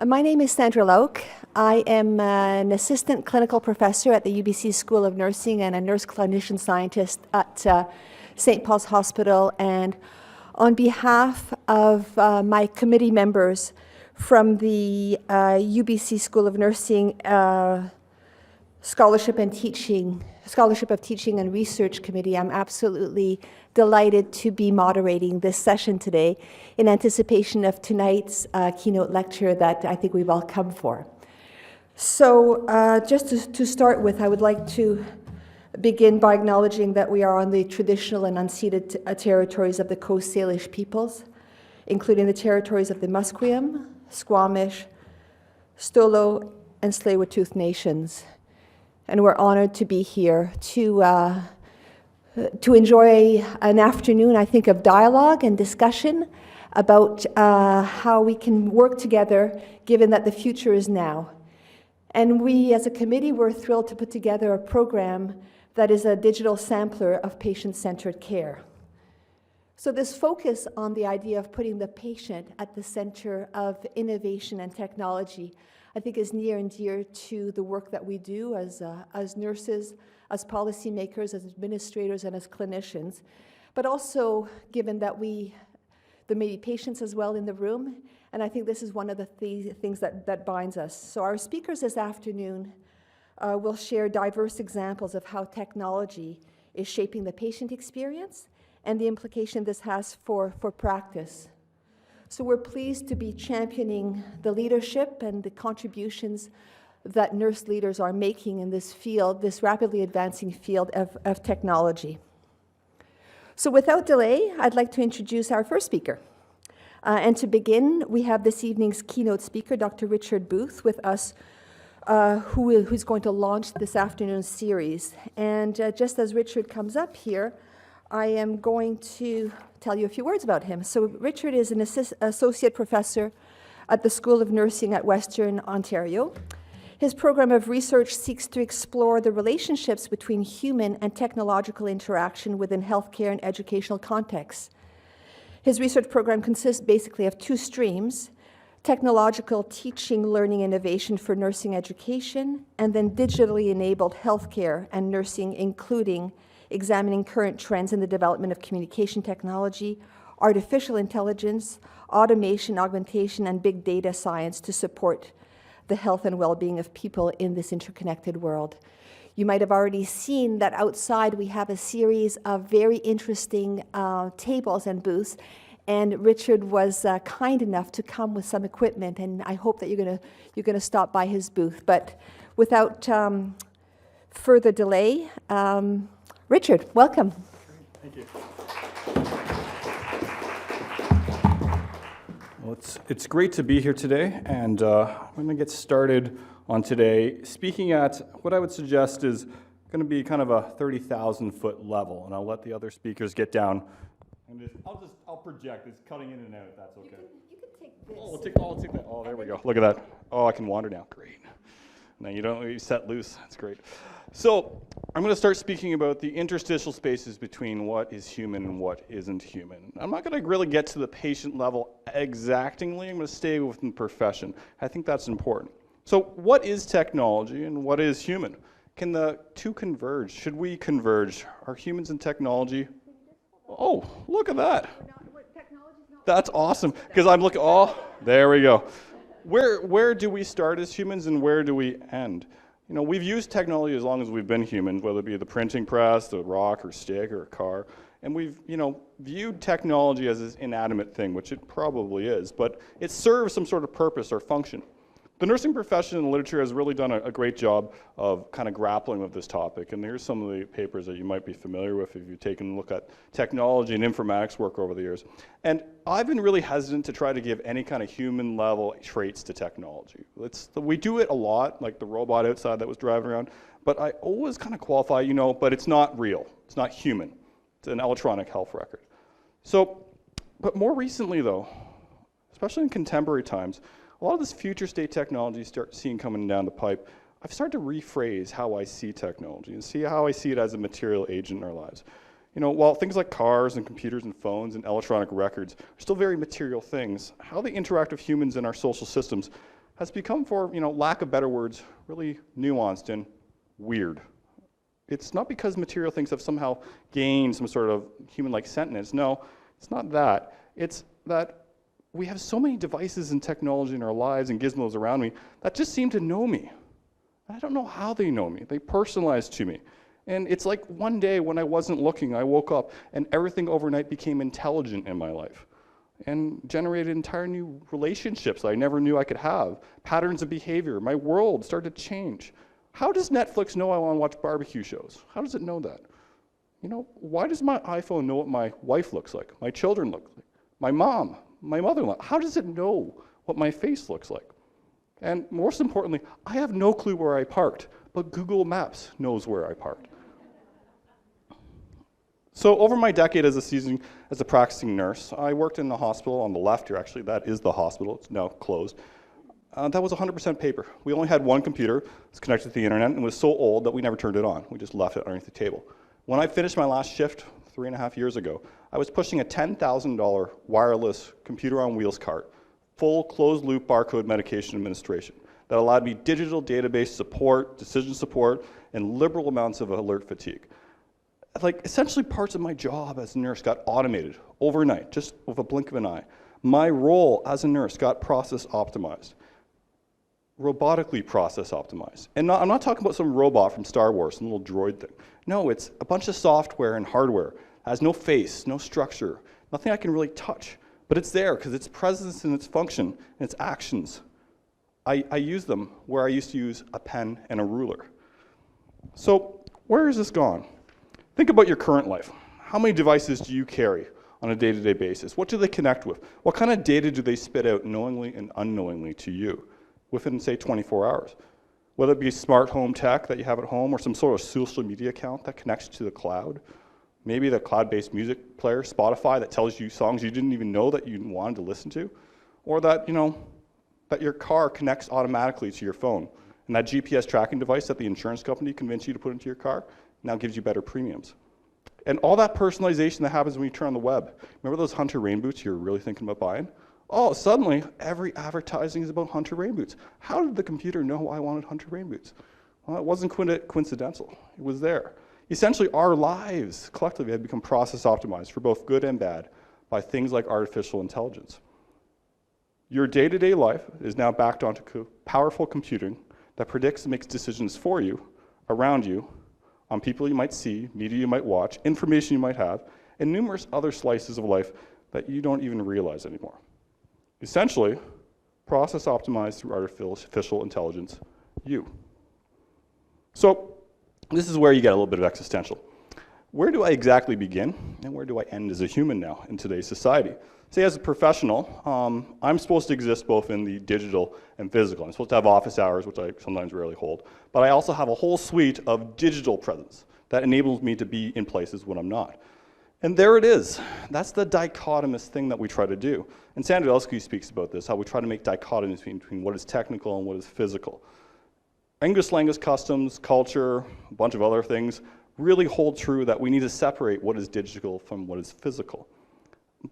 My name is Sandra Lauk. I am an assistant clinical professor at the UBC School of Nursing and a nurse clinician scientist at St. Paul's Hospital. And on behalf of my committee members from the UBC School of Nursing Scholarship of Teaching and Research Committee, I'm absolutely delighted to be moderating this session today in anticipation of tonight's keynote lecture that I think we've all come for. So just to start with, I would like to begin by acknowledging that we are on the traditional and unceded territories of the Coast Salish peoples, including the territories of the Musqueam, Squamish, Stolo, and Tsleil-Waututh nations. And we're honored to be here to enjoy an afternoon, I think, of dialogue and discussion about how we can work together, given that the future is now. And we, as a committee, we're thrilled to put together a program that is a digital sampler of patient-centered care. So this focus on the idea of putting the patient at the center of innovation and technology, I think, is near and dear to the work that we do as nurses, as policymakers, as administrators, and as clinicians. But also, given that there may be patients as well in the room, and I think this is one of the things that binds us. So our speakers this afternoon will share diverse examples of how technology is shaping the patient experience and the implication this has for practice. So we're pleased to be championing the leadership and the contributions that nurse leaders are making in this field, this rapidly advancing field of technology. So without delay, I'd like to introduce our first speaker. And to begin, we have this evening's keynote speaker, Dr. Richard Booth, with us, who's going to launch this afternoon's series. And just as Richard comes up here, I am going to tell you a few words about him. So Richard is an associate professor at the School of Nursing at Western Ontario. His program of research seeks to explore the relationships between human and technological interaction within healthcare and educational contexts. His research program consists basically of two streams: technological teaching, learning, innovation for nursing education, and then digitally enabled healthcare and nursing, including examining current trends in the development of communication technology, artificial intelligence, automation, augmentation, and big data science to support the health and well-being of people in this interconnected world. You might have already seen that outside we have a series of very interesting tables and booths, and Richard was kind enough to come with some equipment, and I hope that you're gonna stop by his booth. But without further delay, Richard, welcome. Thank you. Well, it's great to be here today, and I'm going to get started on today speaking at what I would suggest is going to be kind of a 30,000-foot level, and I'll let the other speakers get down. And I'll project. It's cutting in and out, if that's okay. You can take this. I'll take that. Oh, there we go. Look at that. Oh, I can wander now. Great. Now you set loose. That's great. So I'm going to start speaking about the interstitial spaces between what is human and what isn't human. I'm not going to really get to the patient level exactingly. I'm going to stay within the profession. I think that's important. So what is technology and what is human? Can the two converge? Should we converge? Are humans and technology? Oh, look at that. That's awesome. Because I'm looking, oh, there we go. Where do we start as humans and where do we end? You know, we've used technology as long as we've been human, whether it be the printing press, the rock or stick or a car, and we've, viewed technology as this inanimate thing, which it probably is, but it serves some sort of purpose or function. The nursing profession and literature has really done a great job of kind of grappling with this topic, and here's some of the papers that you might be familiar with if you've taken a look at technology and informatics work over the years. And I've been really hesitant to try to give any kind of human level traits to technology. We do it a lot, like the robot outside that was driving around, but I always kind of qualify, but it's not real. It's not human. It's an electronic health record. So, but more recently though, especially in contemporary times, a lot of this future state technology you start seeing coming down the pipe, I've started to rephrase how I see technology and see how I see it as a material agent in our lives. While things like cars and computers and phones and electronic records are still very material things, how they interact with humans in our social systems has become, for lack of better words, really nuanced and weird. It's not because material things have somehow gained some sort of human-like sentience. No, it's not that. It's that we have so many devices and technology in our lives and gizmos around me that just seem to know me. I don't know how they know me. They personalize to me. And it's like one day when I wasn't looking, I woke up and everything overnight became intelligent in my life and generated entire new relationships I never knew I could have, patterns of behavior. My world started to change. How does Netflix know I want to watch barbecue shows? How does it know that? Why does my iPhone know what my wife looks like, my children look like, my mom, my mother-in-law? How does it know what my face looks like? And most importantly, I have no clue where I parked, but Google Maps knows where I parked. So over my decade as a practicing nurse, I worked in the hospital on the left here. Actually, that is the hospital. It's now closed. That was 100% paper. We only had one computer. It was connected to the internet and was so old that we never turned it on. We just left it underneath the table. When I finished my last shift 3.5 years ago, I was pushing a $10,000 wireless computer on wheels cart, full closed-loop barcode medication administration that allowed me digital database support, decision support, and liberal amounts of alert fatigue. Like, essentially parts of my job as a nurse got automated overnight, just with a blink of an eye. My role as a nurse got process optimized, robotically process optimized. And I'm not talking about some robot from Star Wars, some little droid thing. No, it's a bunch of software and hardware. It has no face, no structure, nothing I can really touch. But it's there because its presence and its function and its actions, I use them where I used to use a pen and a ruler. So where has this gone? Think about your current life. How many devices do you carry on a day-to-day basis? What do they connect with? What kind of data do they spit out knowingly and unknowingly to you within, say, 24 hours? Whether it be smart home tech that you have at home or some sort of social media account that connects to the cloud. Maybe the cloud-based music player, Spotify, that tells you songs you didn't even know that you wanted to listen to. Or that, that your car connects automatically to your phone. And that GPS tracking device that the insurance company convinced you to put into your car now gives you better premiums. And all that personalization that happens when you turn on the web. Remember those Hunter rain boots you were really thinking about buying? Oh, suddenly, every advertising is about Hunter rain boots. How did the computer know I wanted Hunter rain boots? Well, it wasn't coincidental. It was there. Essentially, our lives collectively have become process optimized for both good and bad by things like artificial intelligence. Your day-to-day life is now backed onto powerful computing that predicts and makes decisions for you, around you, on people you might see, media you might watch, information you might have, and numerous other slices of life that you don't even realize anymore. Essentially, process optimized through artificial intelligence, you. So, this is where you get a little bit of existential. Where do I exactly begin, and where do I end as a human now in today's society? Say as a professional, I'm supposed to exist both in the digital and physical. I'm supposed to have office hours, which I sometimes rarely hold, but I also have a whole suite of digital presence that enables me to be in places when I'm not. And there it is. That's the dichotomous thing that we try to do. And Sandalowski speaks about this, how we try to make dichotomies between what is technical and what is physical. English language customs, culture, a bunch of other things really hold true that we need to separate what is digital from what is physical.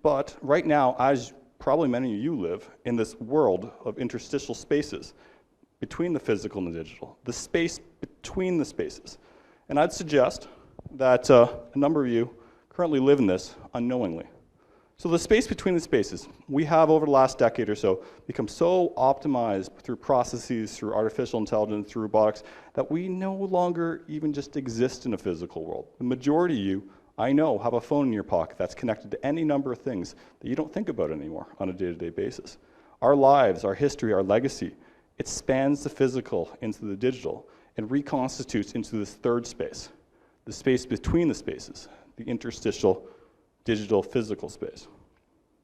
But right now, as probably many of you live, in this world of interstitial spaces between the physical and the digital, the space between the spaces. And I'd suggest that a number of you currently live in this unknowingly. So the space between the spaces, we have over the last decade or so become so optimized through processes, through artificial intelligence, through robotics, that we no longer even just exist in a physical world. The majority of you, I know, have a phone in your pocket that's connected to any number of things that you don't think about anymore on a day-to-day basis. Our lives, our history, our legacy, it spans the physical into the digital and reconstitutes into this third space, the space between the spaces, the interstitial digital physical space.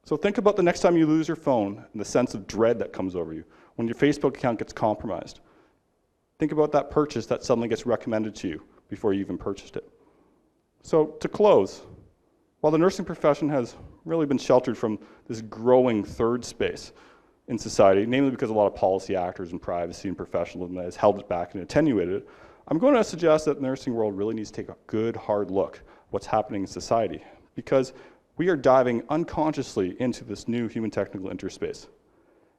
So think about the next time you lose your phone and the sense of dread that comes over you when your Facebook account gets compromised. Think about that purchase that suddenly gets recommended to you before you even purchased it. So to close, while the nursing profession has really been sheltered from this growing third space in society, namely because a lot of policy actors and privacy and professionalism has held it back and attenuated it, I'm going to suggest that the nursing world really needs to take a good, hard look at what's happening in society, because we are diving unconsciously into this new human technical interspace.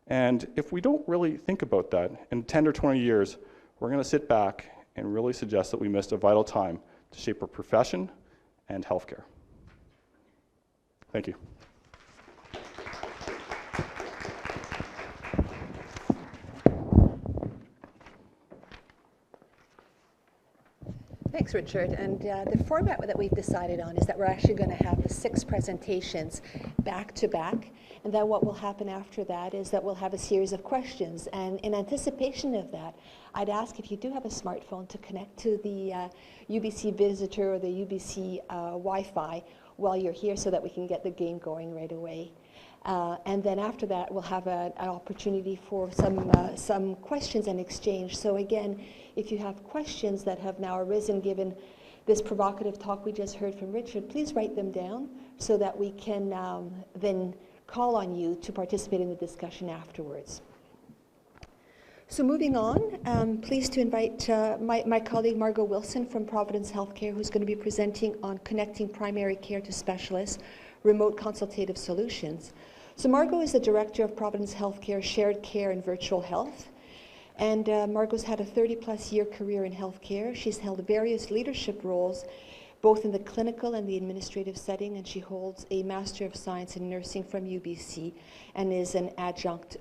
And if we don't really think about that, in 10 or 20 years, we're going to sit back and really suggest that we missed a vital time to shape our profession and healthcare. Thank you. Thanks, Richard. And the format that we've decided on is that we're actually going to have the 6 presentations back to back. And then what will happen after that is that we'll have a series of questions. And in anticipation of that, I'd ask if you do have a smartphone to connect to the UBC Visitor or the UBC Wi-Fi while you're here so that we can get the game going right away. And then after that, we'll have an opportunity for some questions and exchange. So again, if you have questions that have now arisen given this provocative talk we just heard from Richard, please write them down so that we can then call on you to participate in the discussion afterwards. So moving on, I'm pleased to invite my colleague Margot Wilson from Providence Healthcare, who's going to be presenting on connecting primary care to specialists, remote consultative solutions. So Margot is the director of Providence Healthcare Shared Care and Virtual Health. And Margot's had a 30-plus year career in healthcare. She's held various leadership roles, both in the clinical and the administrative setting, and she holds a Master of Science in Nursing from UBC and is an adjunct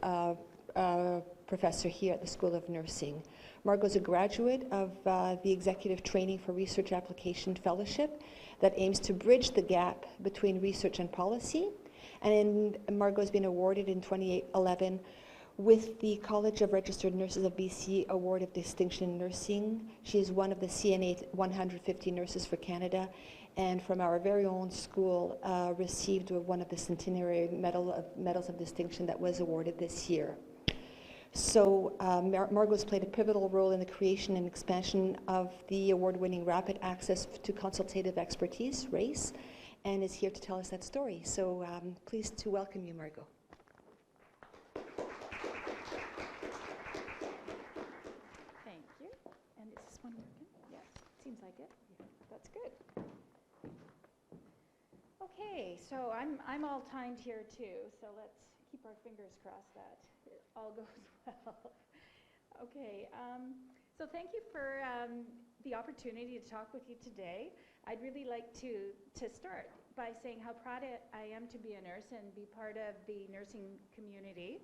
professor here at the School of Nursing. Margot's a graduate of the Executive Training for Research Application Fellowship that aims to bridge the gap between research and policy. And Margot's been awarded in 2011 with the College of Registered Nurses of BC Award of Distinction in Nursing. She is one of the CNA 150 Nurses for Canada, and from our very own school received one of the Centenary Medals of Distinction that was awarded this year. So Margot's played a pivotal role in the creation and expansion of the award-winning Rapid Access to Consultative Expertise, RACE, and is here to tell us that story. So pleased to welcome you, Margot. Thank you. And is this one working? Yes, seems like it. Yeah, that's good. Okay, so I'm all timed here too, so let's keep our fingers crossed that it all goes well. Okay, so thank you for the opportunity to talk with you today. I'd really like to start by saying how proud I am to be a nurse and be part of the nursing community.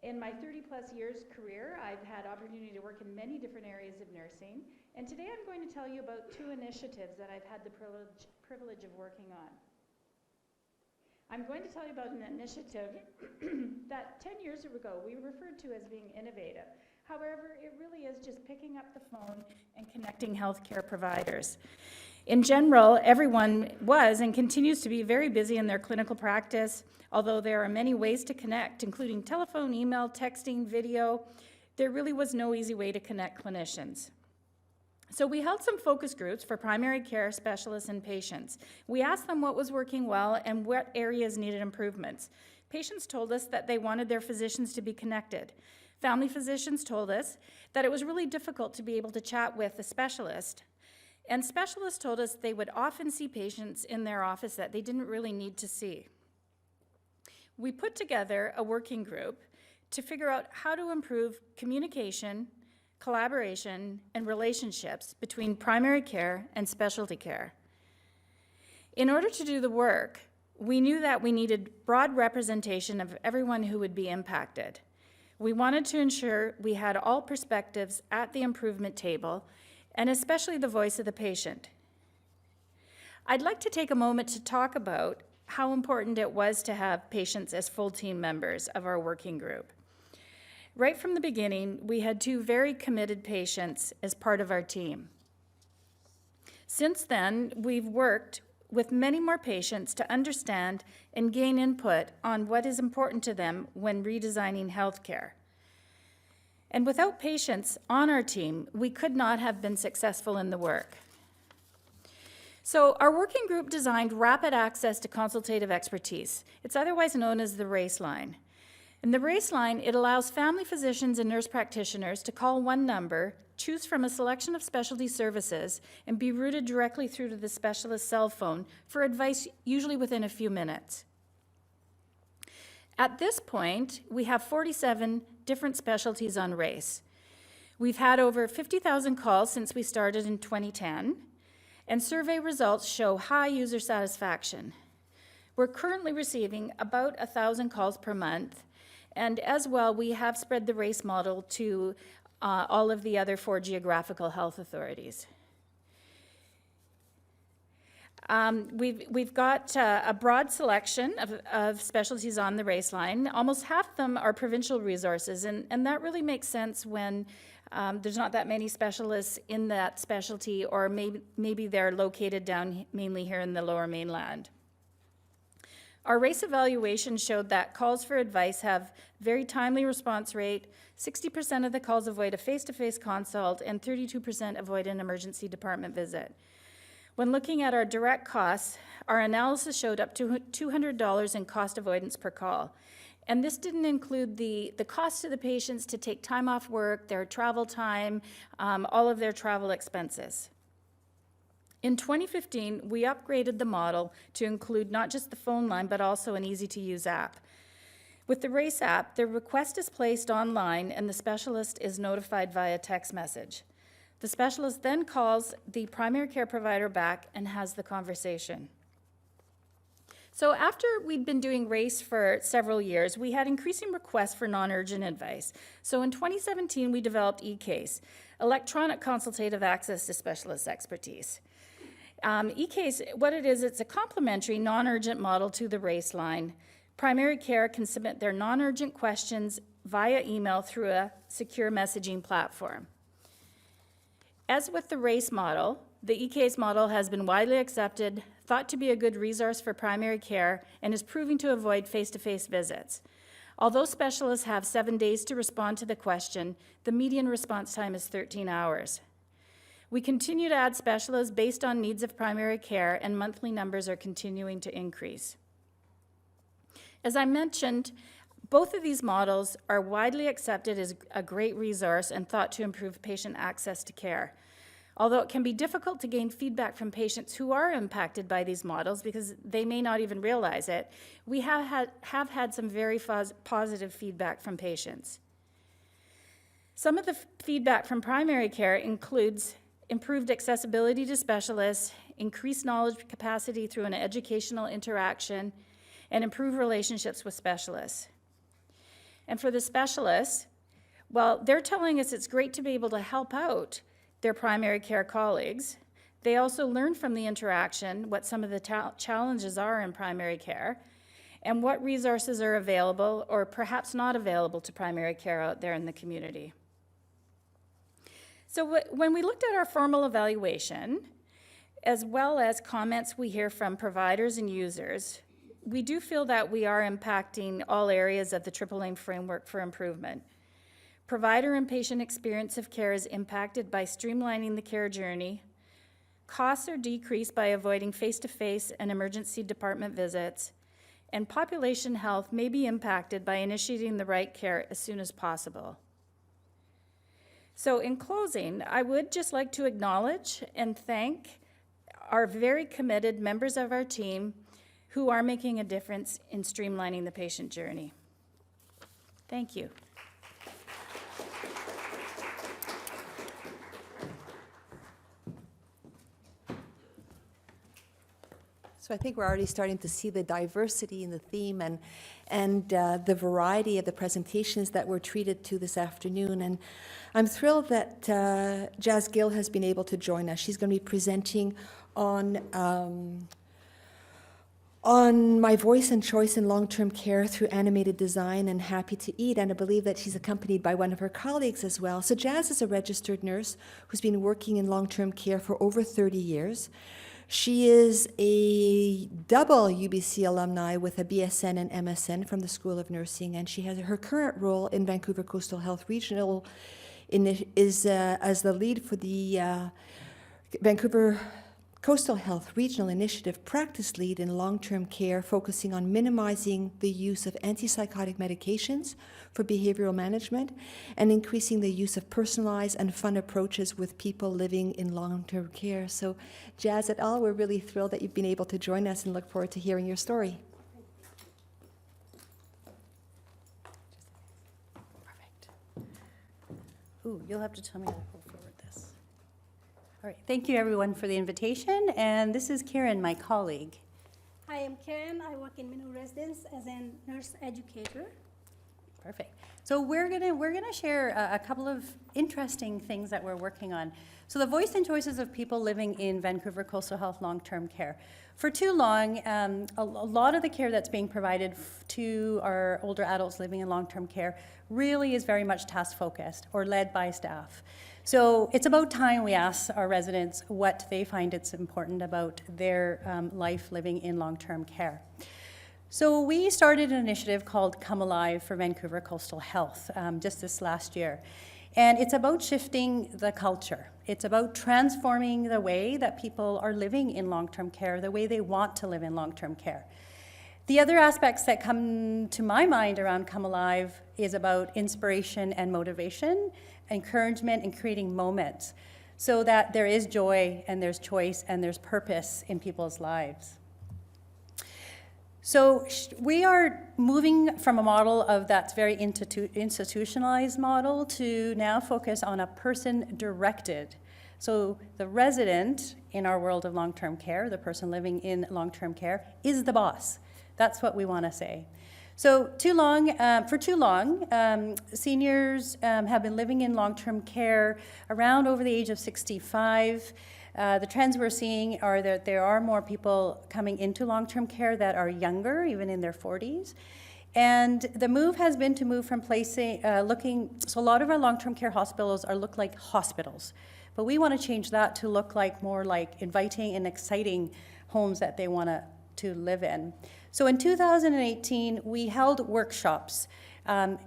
In my 30-plus years career, I've had opportunity to work in many different areas of nursing, and today I'm going to tell you about 2 initiatives that I've had the privilege of working on. I'm going to tell you about an initiative that 10 years ago we referred to as being innovative. However, it really is just picking up the phone and connecting healthcare providers. In general, everyone was and continues to be very busy in their clinical practice, although there are many ways to connect, including telephone, email, texting, video. There really was no easy way to connect clinicians. So we held some focus groups for primary care specialists and patients. We asked them what was working well and what areas needed improvements. Patients told us that they wanted their physicians to be connected. Family physicians told us that it was really difficult to be able to chat with a specialist. And specialists told us they would often see patients in their office that they didn't really need to see. We put together a working group to figure out how to improve communication, collaboration, and relationships between primary care and specialty care. In order to do the work, we knew that we needed broad representation of everyone who would be impacted. We wanted to ensure we had all perspectives at the improvement table, and especially the voice of the patient. I'd like to take a moment to talk about how important it was to have patients as full team members of our working group. Right from the beginning, we had 2 very committed patients as part of our team. Since then, we've worked with many more patients to understand and gain input on what is important to them when redesigning healthcare. And without patients on our team, we could not have been successful in the work. So our working group designed rapid access to consultative expertise. It's otherwise known as the RACE line. In the RACE line, it allows family physicians and nurse practitioners to call one number, choose from a selection of specialty services, and be routed directly through to the specialist's cell phone for advice, usually within a few minutes. At this point, we have 47 different specialties on race. We've had over 50,000 calls since we started in 2010, and survey results show high user satisfaction. We're currently receiving about 1,000 calls per month, and as well, we have spread the race model to all of the other 4 geographical health authorities. We've got a broad selection of specialties on the race line. Almost half of them are provincial resources, and that really makes sense when there's not that many specialists in that specialty, or maybe they're located down mainly here in the Lower Mainland. Our race evaluation showed that calls for advice have very timely response rate, 60% of the calls avoid a face-to-face consult, and 32% avoid an emergency department visit. When looking at our direct costs, our analysis showed up to $200 in cost avoidance per call. And this didn't include the cost to the patients to take time off work, their travel time, all of their travel expenses. In 2015, we upgraded the model to include not just the phone line, but also an easy-to-use app. With the RACE app, the request is placed online and the specialist is notified via text message. The specialist then calls the primary care provider back and has the conversation. So after we'd been doing RACE for several years, we had increasing requests for non-urgent advice. So in 2017, we developed eCase, electronic consultative access to specialist expertise. eCase, what it is, it's a complementary non-urgent model to the RACE line. Primary care can submit their non-urgent questions via email through a secure messaging platform. As with the RACE model, the eCase model has been widely accepted, thought to be a good resource for primary care, and is proving to avoid face-to-face visits. Although specialists have 7 days to respond to the question, the median response time is 13 hours. We continue to add specialists based on needs of primary care, and monthly numbers are continuing to increase. As I mentioned, both of these models are widely accepted as a great resource and thought to improve patient access to care. Although it can be difficult to gain feedback from patients who are impacted by these models because they may not even realize it, we have had some very positive feedback from patients. Some of the feedback from primary care includes improved accessibility to specialists, increased knowledge capacity through an educational interaction, and improved relationships with specialists. And for the specialists, well, they're telling us it's great to be able to help out their primary care colleagues. They also learn from the interaction what some of the challenges are in primary care and what resources are available or perhaps not available to primary care out there in the community. So when we looked at our formal evaluation, as well as comments we hear from providers and users, we do feel that we are impacting all areas of the Triple Aim framework for improvement. Provider and patient experience of care is impacted by streamlining the care journey. Costs are decreased by avoiding face-to-face and emergency department visits. And population health may be impacted by initiating the right care as soon as possible. So in closing, I would just like to acknowledge and thank our very committed members of our team who are making a difference in streamlining the patient journey. Thank you. So I think we're already starting to see the diversity in the theme and the variety of the presentations that were treated to this afternoon. And I'm thrilled that Jazz Gill has been able to join us. She's going to be presenting on my voice and choice in long-term care through animated design and Happy to Eat, and I believe that she's accompanied by one of her colleagues as well. So Jazz is a registered nurse who's been working in long-term care for over 30 years. She is a double UBC alumni with a BSN and MSN from the School of Nursing, and she has her current role in Vancouver Coastal Health Regional as the lead for the Vancouver Coastal Health Regional Initiative practice lead in long-term care, focusing on minimizing the use of antipsychotic medications for behavioral management and increasing the use of personalized and fun approaches with people living in long-term care. So, Jazz et al., we're really thrilled that you've been able to join us and look forward to hearing your story. Ooh, you'll have to tell me how to go forward this. All right, thank you everyone for the invitation, and this is Karen, my colleague. Hi, I'm Karen. I work in Minnow Residence as a nurse educator. Perfect. So we're gonna share a couple of interesting things that we're working on. So the voice and choices of people living in Vancouver Coastal Health long-term care. For too long, a lot of the care that's being provided to our older adults living in long-term care really is very much task-focused or led by staff. So it's about time we ask our residents what they find it's important about their life living in long-term care. So we started an initiative called Come Alive for Vancouver Coastal Health just this last year. And it's about shifting the culture. It's about transforming the way that people are living in long-term care, the way they want to live in long-term care. The other aspects that come to my mind around Come Alive is about inspiration and motivation, encouragement, and creating moments so that there is joy and there's choice and there's purpose in people's lives. So we are moving from a model of that's very institutionalized model to now focus on a person-directed. So the resident in our world of long-term care, the person living in long-term care, is the boss. That's what we want to say. So for too long, seniors have been living in long-term care around over the age of 65. The trends we're seeing are that there are more people coming into long-term care that are younger, even in their 40s. And the move has been to move from placing, so a lot of our long-term care hospitals look like hospitals. But we want to change that to look like more like inviting and exciting homes that they want to live in. So in 2018, we held workshops.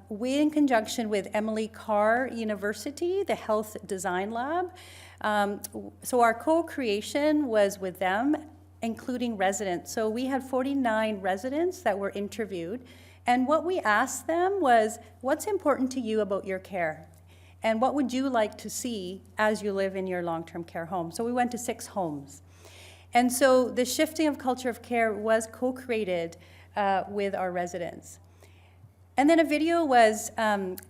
We, in conjunction with Emily Carr University, the Health Design Lab. So our co-creation was with them, including residents. So we had 49 residents that were interviewed. And what we asked them was, what's important to you about your care? And what would you like to see as you live in your long-term care home? So we went to 6 homes. And so the shifting of culture of care was co-created with our residents. And then a video was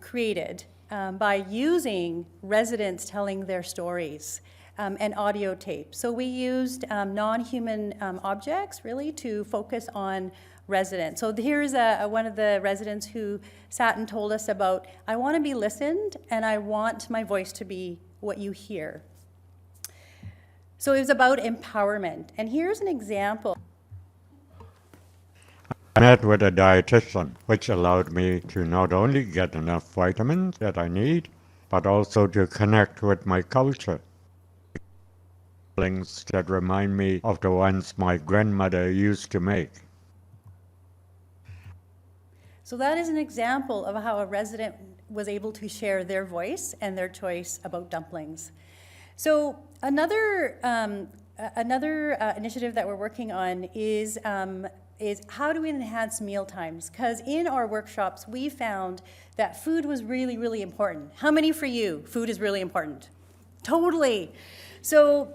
created by using residents telling their stories and audio tape. So we used non-human objects really to focus on residents. So here's one of the residents who sat and told us about, I want to be listened and I want my voice to be what you hear. So it was about empowerment. And here's an example. I met with a dietitian, which allowed me to not only get enough vitamins that I need, but also to connect with my culture. Things that remind me of the ones my grandmother used to make. So that is an example of how a resident was able to share their voice and their choice about dumplings. So another initiative that we're working on is how do we enhance meal times? Because in our workshops, we found that food was really, really important. How many for you? Food is really important. Totally. So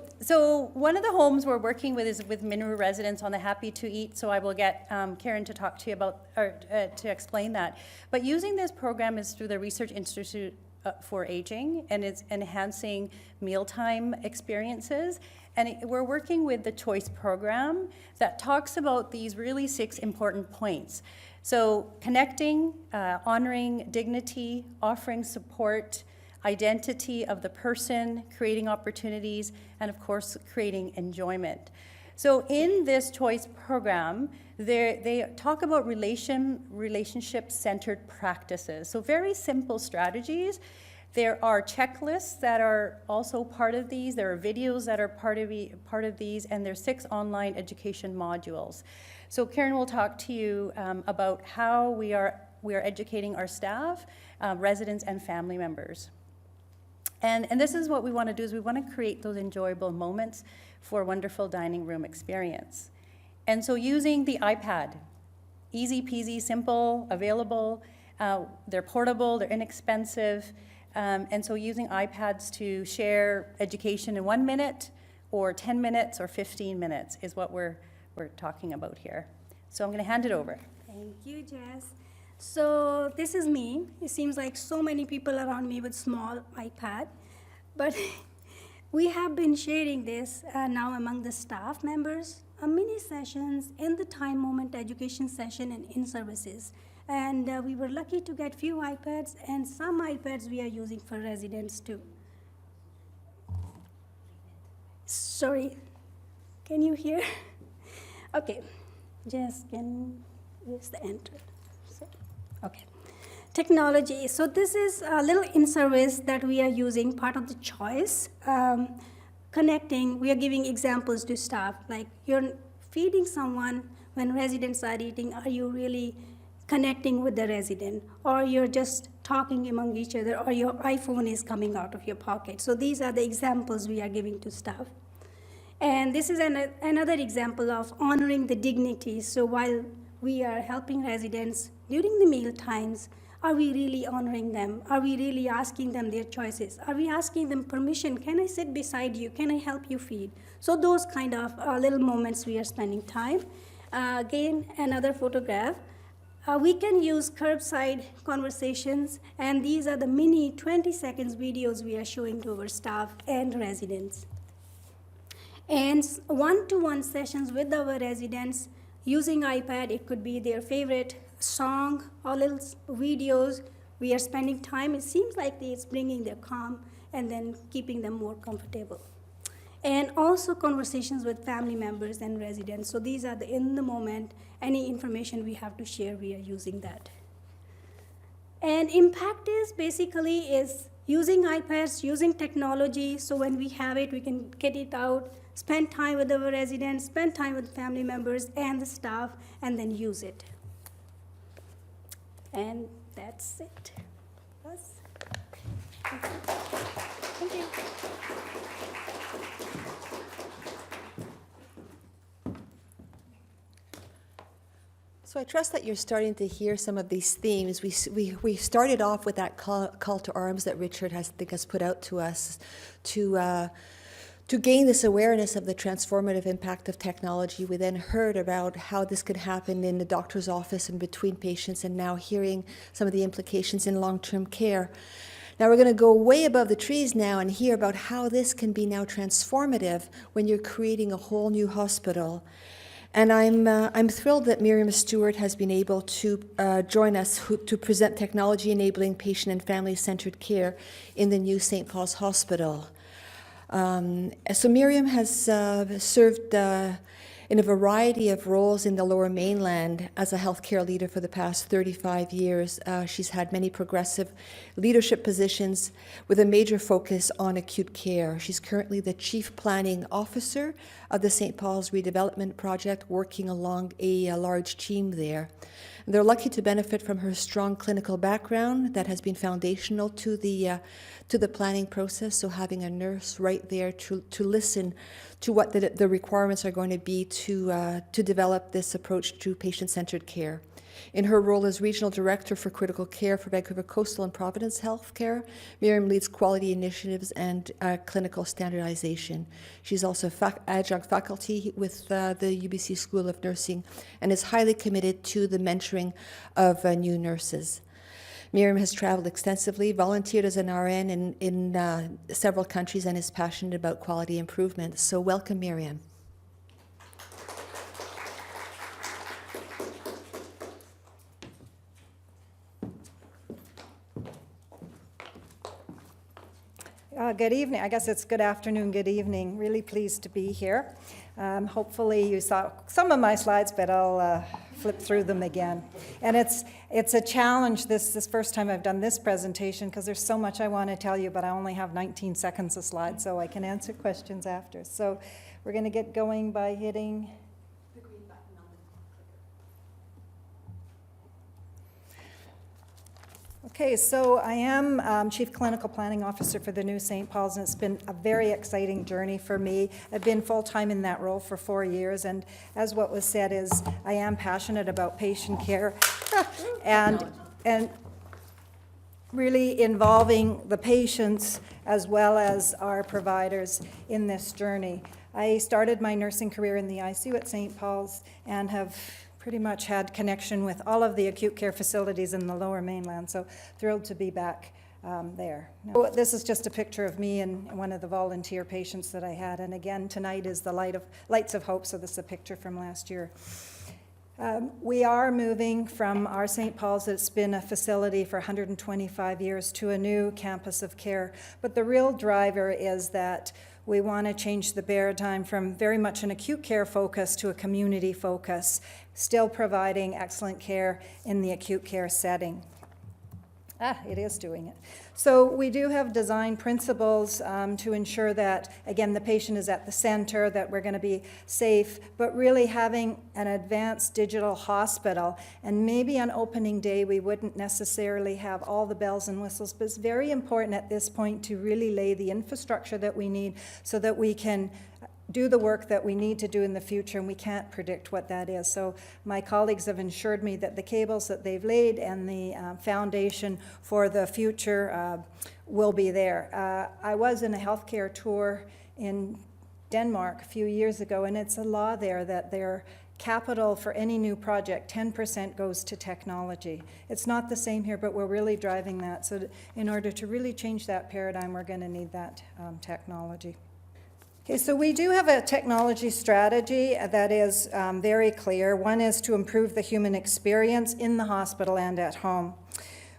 one of the homes we're working with is with Minnow residents on the Happy to Eat. So I will get Karen to talk to you about, or to explain that. But using this program is through the Research Institute for Aging, and it's enhancing mealtime experiences. And we're working with the Choice program that talks about these really 6 important points. So connecting, honoring dignity, offering support, identity of the person, creating opportunities, and of course, creating enjoyment. So in this Choice program, they talk about relationship-centered practices. So very simple strategies. There are checklists that are also part of these. There are videos that are part of these, and there's 6 online education modules. So Karen will talk to you about how we are educating our staff, residents, and family members. And this is what we want to do, is we want to create those enjoyable moments for a wonderful dining room experience. And so using the iPad, easy peasy, simple, available, they're portable, they're inexpensive, and so using iPads to share education in 1 minute, or 10 minutes, or 15 minutes is what we're talking about here. So I'm going to hand it over. Thank you, Jess. So this is me. It seems like so many people around me with small iPad, but we have been sharing this now among the staff members, mini sessions in the time moment education session and in services. And we were lucky to get few iPads, and some iPads we are using for residents too. Sorry, can you hear? Okay, just where's the enter? So, okay. Technology. So this is a little in-service that we are using, part of the choice. Connecting, we are giving examples to staff, like you're feeding someone when residents are eating, are you really connecting with the resident? Or you're just talking among each other, or your iPhone is coming out of your pocket. So these are the examples we are giving to staff. And this is another example of honoring the dignity. So while we are helping residents during the meal times, are we really honoring them? Are we really asking them their choices? Are we asking them permission? Can I sit beside you? Can I help you feed? So those kind of little moments we are spending time. Again, another photograph. We can use curbside conversations, and these are the mini 20 seconds videos we are showing to our staff and residents. And one-to-one sessions with our residents using iPad. It could be their favorite song or little videos. We are spending time. It seems like it's bringing their calm and then keeping them more comfortable. And also conversations with family members and residents. So these are the in the moment, any information we have to share, we are using that. And impact is basically using iPads, using technology. So when we have it, we can get it out, spend time with our residents, spend time with family members and the staff, and then use it. And that's it. Thank you. So I trust that you're starting to hear some of these themes. We started off with that call to arms that Richard has put out to us to gain this awareness of the transformative impact of technology. We then heard about how this could happen in the doctor's office and between patients, and now hearing some of the implications in long-term care. Now we're going to go way above the trees now and hear about how this can be now transformative when you're creating a whole new hospital. And I'm thrilled that Miriam Stewart has been able to join us to present technology enabling patient and family-centered care in the new St. Paul's Hospital. So Miriam has served in a variety of roles in the Lower Mainland as a healthcare leader for the past 35 years. She's had many progressive leadership positions with a major focus on acute care. She's currently the Chief Planning Officer of the St. Paul's Redevelopment Project, working along a large team there. They're lucky to benefit from her strong clinical background that has been foundational to the planning process. So having a nurse right there to listen to what the requirements are going to be to develop this approach to patient-centered care. In her role as Regional Director for Critical Care for Vancouver Coastal and Providence Healthcare, Miriam leads quality initiatives and clinical standardization. She's also adjunct faculty with the UBC School of Nursing and is highly committed to the mentoring of new nurses. Miriam has traveled extensively, volunteered as an RN in several countries, and is passionate about quality improvement. So welcome, Miriam. Good evening. I guess it's good afternoon, good evening. Really pleased to be here. Hopefully you saw some of my slides, but I'll flip through them again. And it's a challenge this first time I've done this presentation, because there's so much I want to tell you, but I only have 19 seconds of slides, so I can answer questions after. So we're going to get going by hitting the green button on the clicker. Okay, so I am Chief Clinical Planning Officer for the new St. Paul's, and it's been a very exciting journey for me. I've been full-time in that role for 4 years, and as what was said is, I am passionate about patient care and really involving the patients as well as our providers in this journey. I started my nursing career in the ICU at St. Paul's and have pretty much had connection with all of the acute care facilities in the Lower Mainland, so thrilled to be back there. Now, this is just a picture of me and one of the volunteer patients that I had, and again, tonight is the Lights of Hope, so this is a picture from last year. We are moving from our St. Paul's, that's been a facility for 125 years, to a new campus of care, but the real driver is that we want to change the paradigm from very much an acute care focus to a community focus, still providing excellent care in the acute care setting. It is doing it. So we do have design principles to ensure that, again, the patient is at the center, that we're going to be safe, but really having an advanced digital hospital. And maybe on opening day, we wouldn't necessarily have all the bells and whistles, but it's very important at this point to really lay the infrastructure that we need so that we can do the work that we need to do in the future, and we can't predict what that is. So my colleagues have assured me that the cables that they've laid and the foundation for the future will be there. I was in a healthcare tour in Denmark a few years ago, and it's a law there that their capital for any new project, 10% goes to technology. It's not the same here, but we're really driving that. So in order to really change that paradigm, we're going to need that technology. Okay, so we do have a technology strategy that is very clear. One is to improve the human experience in the hospital and at home.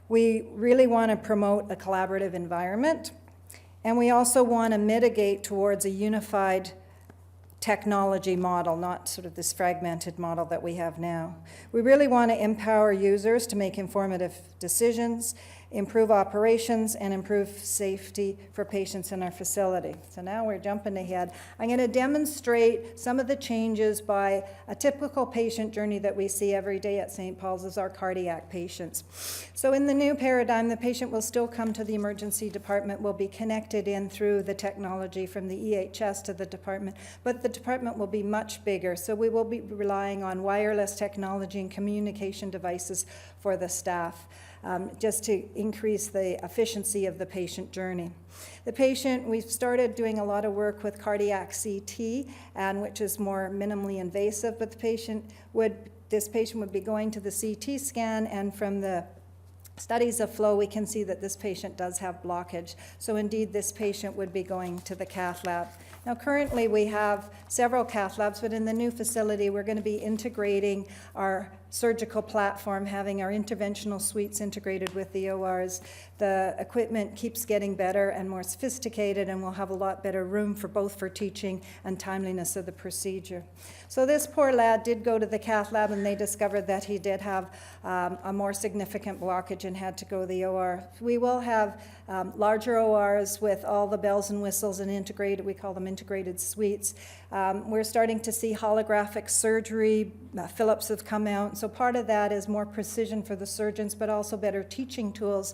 We really want to promote a collaborative environment, and we also want to mitigate towards a unified technology model, not sort of this fragmented model that we have now. We really want to empower users to make informative decisions, improve operations, and improve safety for patients in our facility. So now we're jumping ahead. I'm going to demonstrate some of the changes by a typical patient journey that we see every day at St. Paul's as our cardiac patients. So in the new paradigm, the patient will still come to the emergency department, will be connected in through the technology from the EHS to the department, but the department will be much bigger. So we will be relying on wireless technology and communication devices for the staff. Just to increase the efficiency of the patient journey. The patient, we've started doing a lot of work with cardiac CT, and which is more minimally invasive, but this patient would be going to the CT scan, and from the studies of flow, we can see that this patient does have blockage. So indeed, this patient would be going to the cath lab. Now, currently, we have several cath labs, but in the new facility, we're going to be integrating our surgical platform, having our interventional suites integrated with the ORs. The equipment keeps getting better and more sophisticated, and we'll have a lot better room for both for teaching and timeliness of the procedure. So this poor lad did go to the cath lab, and they discovered that he did have a more significant blockage and had to go to the OR. We will have larger ORs with all the bells and whistles and integrated, we call them integrated suites. We're starting to see holographic surgery. Philips have come out. So part of that is more precision for the surgeons, but also better teaching tools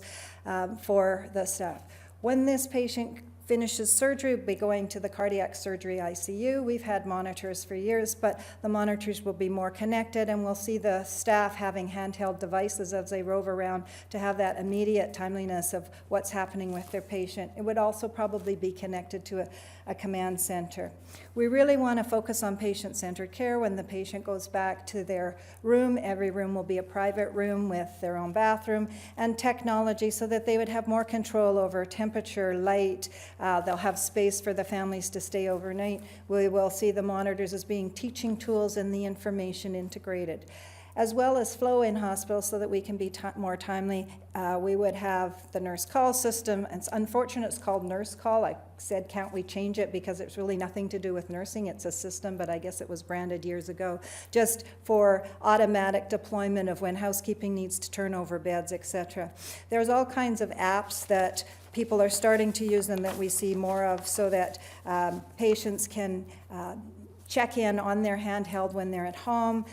for the staff. When this patient finishes surgery, we'll be going to the cardiac surgery ICU. We've had monitors for years, but the monitors will be more connected, and we'll see the staff having handheld devices as they rove around to have that immediate timeliness of what's happening with their patient. It would also probably be connected to a command center. We really want to focus on patient-centered care. When the patient goes back to their room, every room will be a private room with their own bathroom, and technology so that they would have more control over temperature, light. They'll have space for the families to stay overnight. We will see the monitors as being teaching tools and the information integrated, as well as flow in hospitals so that we can be more timely. We would have the nurse call system. It's unfortunate it's called nurse call. I said, can't we change it, because it's really nothing to do with nursing. It's a system, but I guess it was branded years ago, just for automatic deployment of when housekeeping needs to turn over beds, etc. There's all kinds of apps that people are starting to use and that we see more of, so that patients can check in on their handheld when they're at home,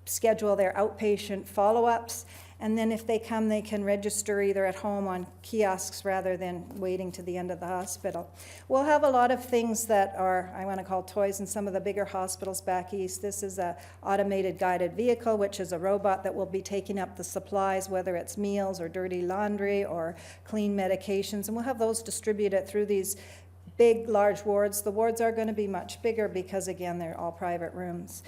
schedule their outpatient follow-ups, and then if they come, they can register either at home on kiosks rather than waiting to the end of the hospital. We'll have a lot of things that are, I want to call toys, in some of the bigger hospitals back east. This is an automated guided vehicle, which is a robot that will be taking up the supplies, whether it's meals or dirty laundry or clean medications, and we'll have those distributed through these big, large wards. The wards are going to be much bigger because, again, they're all private rooms.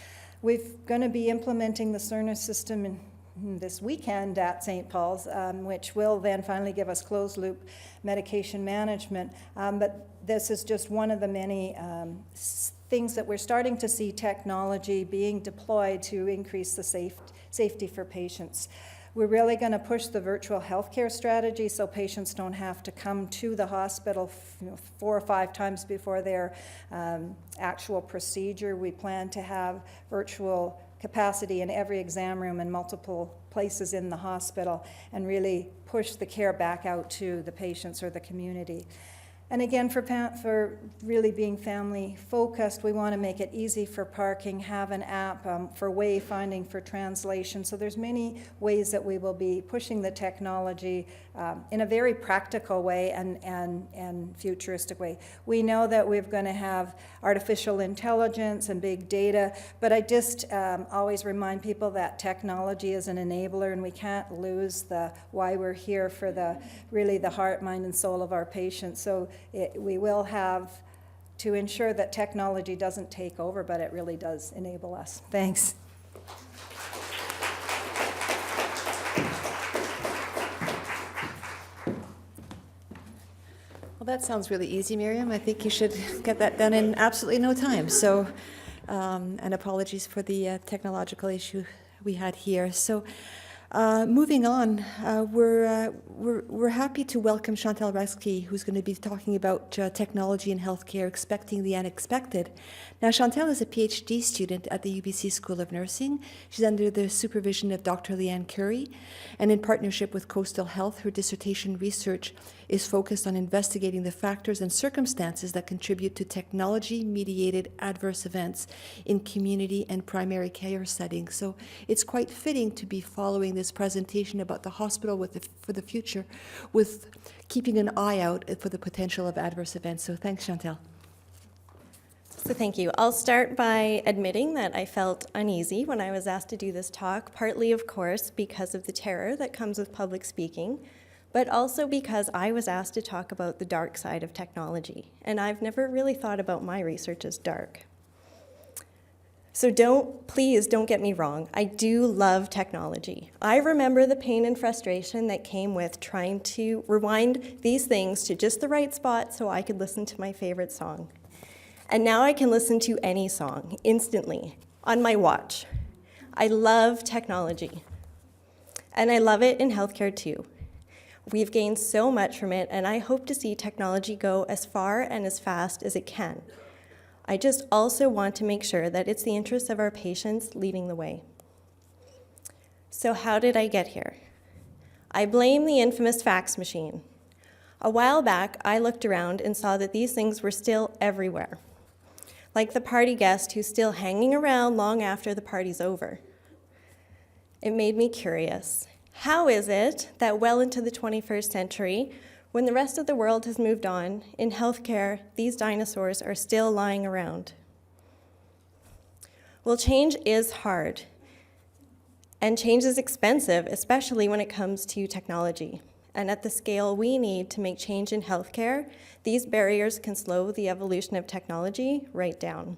We're going to be implementing the Cerner system this weekend at St. Paul's, which will then finally give us closed-loop medication management. But this is just one of the many things that we're starting to see technology being deployed to increase the safety for patients. We're really going to push the virtual healthcare strategy so patients don't have to come to the hospital 4 or 5 times before their actual procedure. We plan to have virtual capacity in every exam room and multiple places in the hospital and really push the care back out to the patients or the community. And again, for really being family focused, we want to make it easy for parking, have an app for wayfinding, for translation. So there's many ways that we will be pushing the technology in a very practical way and futuristic way. We know that we're going to have artificial intelligence and big data, but I just always remind people that technology is an enabler, and we can't lose the why we're here for really the heart, mind, and soul of our patients. So we will have to ensure that technology doesn't take over, but it really does enable us. Thanks. Well, that sounds really easy, Miriam. I think you should get that done in absolutely no time. So, and apologies for the technological issue we had here. So, moving on, we're happy to welcome Chantal Reski, who's going to be talking about technology in healthcare, expecting the unexpected. Now, Chantal is a PhD student at the UBC School of Nursing. She's under the supervision of Dr. Leanne Curry, and in partnership with Coastal Health, her dissertation research is focused on investigating the factors and circumstances that contribute to technology-mediated adverse events in community and primary care settings. So it's quite fitting to be following this presentation about the hospital for the future with keeping an eye out for the potential of adverse events. So thanks, Chantal. So thank you. I'll start by admitting that I felt uneasy when I was asked to do this talk, partly, of course, because of the terror that comes with public speaking, but also because I was asked to talk about the dark side of technology, and I've never really thought about my research as dark. So please don't get me wrong. I do love technology. I remember the pain and frustration that came with trying to rewind these things to just the right spot so I could listen to my favorite song. And now I can listen to any song instantly on my watch. I love technology. And I love it in healthcare too. We've gained so much from it, and I hope to see technology go as far and as fast as it can. I just also want to make sure that it's the interests of our patients leading the way. So how did I get here? I blame the infamous fax machine. A while back, I looked around and saw that these things were still everywhere, like the party guest who's still hanging around long after the party's over. It made me curious. How is it that well into the 21st century, when the rest of the world has moved on, in healthcare, these dinosaurs are still lying around? Well, change is hard, and change is expensive, especially when it comes to technology. And at the scale we need to make change in healthcare, these barriers can slow the evolution of technology right down.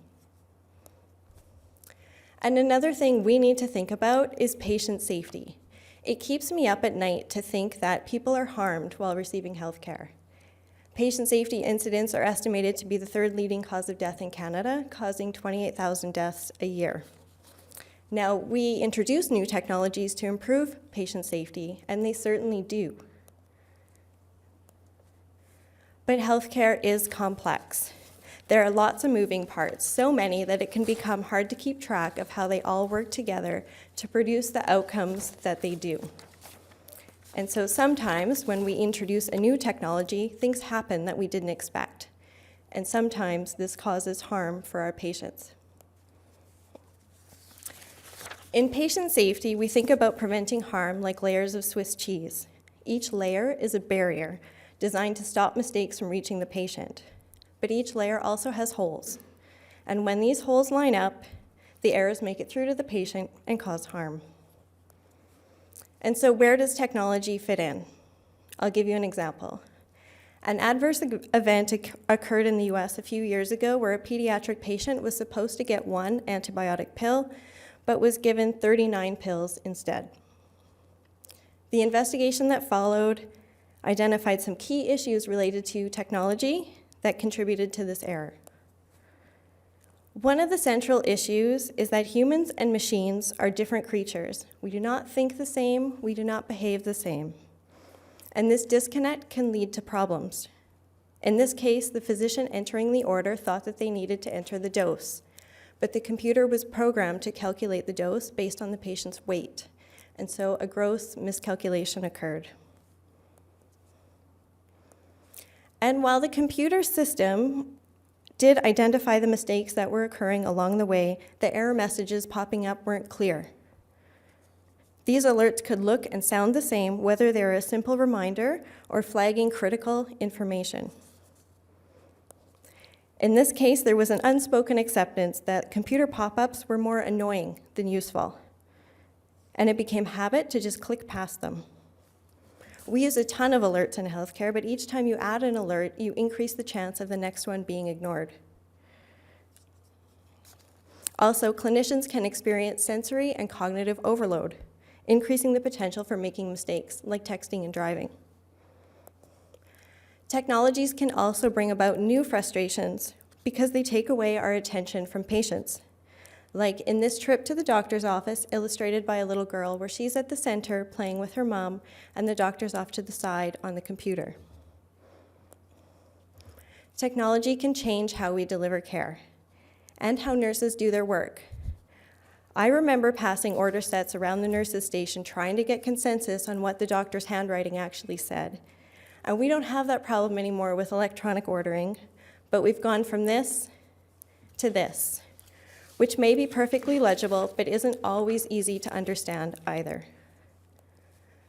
And another thing we need to think about is patient safety. It keeps me up at night to think that people are harmed while receiving healthcare. Patient safety incidents are estimated to be the 3rd leading cause of death in Canada, causing 28,000 deaths a year. Now, we introduce new technologies to improve patient safety, and they certainly do. But healthcare is complex. There are lots of moving parts, so many that it can become hard to keep track of how they all work together to produce the outcomes that they do. And so sometimes when we introduce a new technology, things happen that we didn't expect. And sometimes this causes harm for our patients. In patient safety, we think about preventing harm like layers of Swiss cheese. Each layer is a barrier designed to stop mistakes from reaching the patient. But each layer also has holes. And when these holes line up, the errors make it through to the patient and cause harm. And so where does technology fit in? I'll give you an example. An adverse event occurred in the US a few years ago where a pediatric patient was supposed to get one antibiotic pill, but was given 39 pills instead. The investigation that followed identified some key issues related to technology that contributed to this error. One of the central issues is that humans and machines are different creatures. We do not think the same, we do not behave the same. And this disconnect can lead to problems. In this case, the physician entering the order thought that they needed to enter the dose, but the computer was programmed to calculate the dose based on the patient's weight, and so a gross miscalculation occurred. And while the computer system did identify the mistakes that were occurring along the way, the error messages popping up weren't clear. These alerts could look and sound the same whether they were a simple reminder or flagging critical information. In this case, there was an unspoken acceptance that computer pop-ups were more annoying than useful, and it became habit to just click past them. We use a ton of alerts in healthcare, but each time you add an alert, you increase the chance of the next one being ignored. Also, clinicians can experience sensory and cognitive overload, increasing the potential for making mistakes, like texting and driving. Technologies can also bring about new frustrations because they take away our attention from patients. Like in this trip to the doctor's office, illustrated by a little girl where she's at the center playing with her mom and the doctor's off to the side on the computer. Technology can change how we deliver care and how nurses do their work. I remember passing order sets around the nurses' station trying to get consensus on what the doctor's handwriting actually said. And we don't have that problem anymore with electronic ordering, but we've gone from this to this, which may be perfectly legible, but isn't always easy to understand either.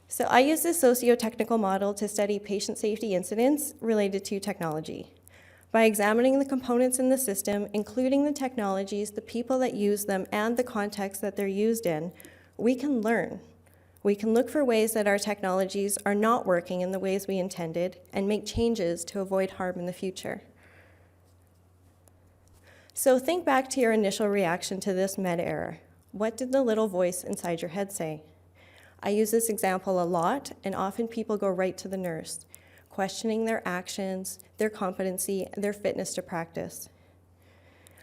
So I use this socio-technical model to study patient safety incidents related to technology. By examining the components in the system, including the technologies, the people that use them, and the context that they're used in, we can learn. We can look for ways that our technologies are not working in the ways we intended and make changes to avoid harm in the future. So think back to your initial reaction to this med error. What did the little voice inside your head say? I use this example a lot, and often people go right to the nurse, questioning their actions, their competency, and their fitness to practice.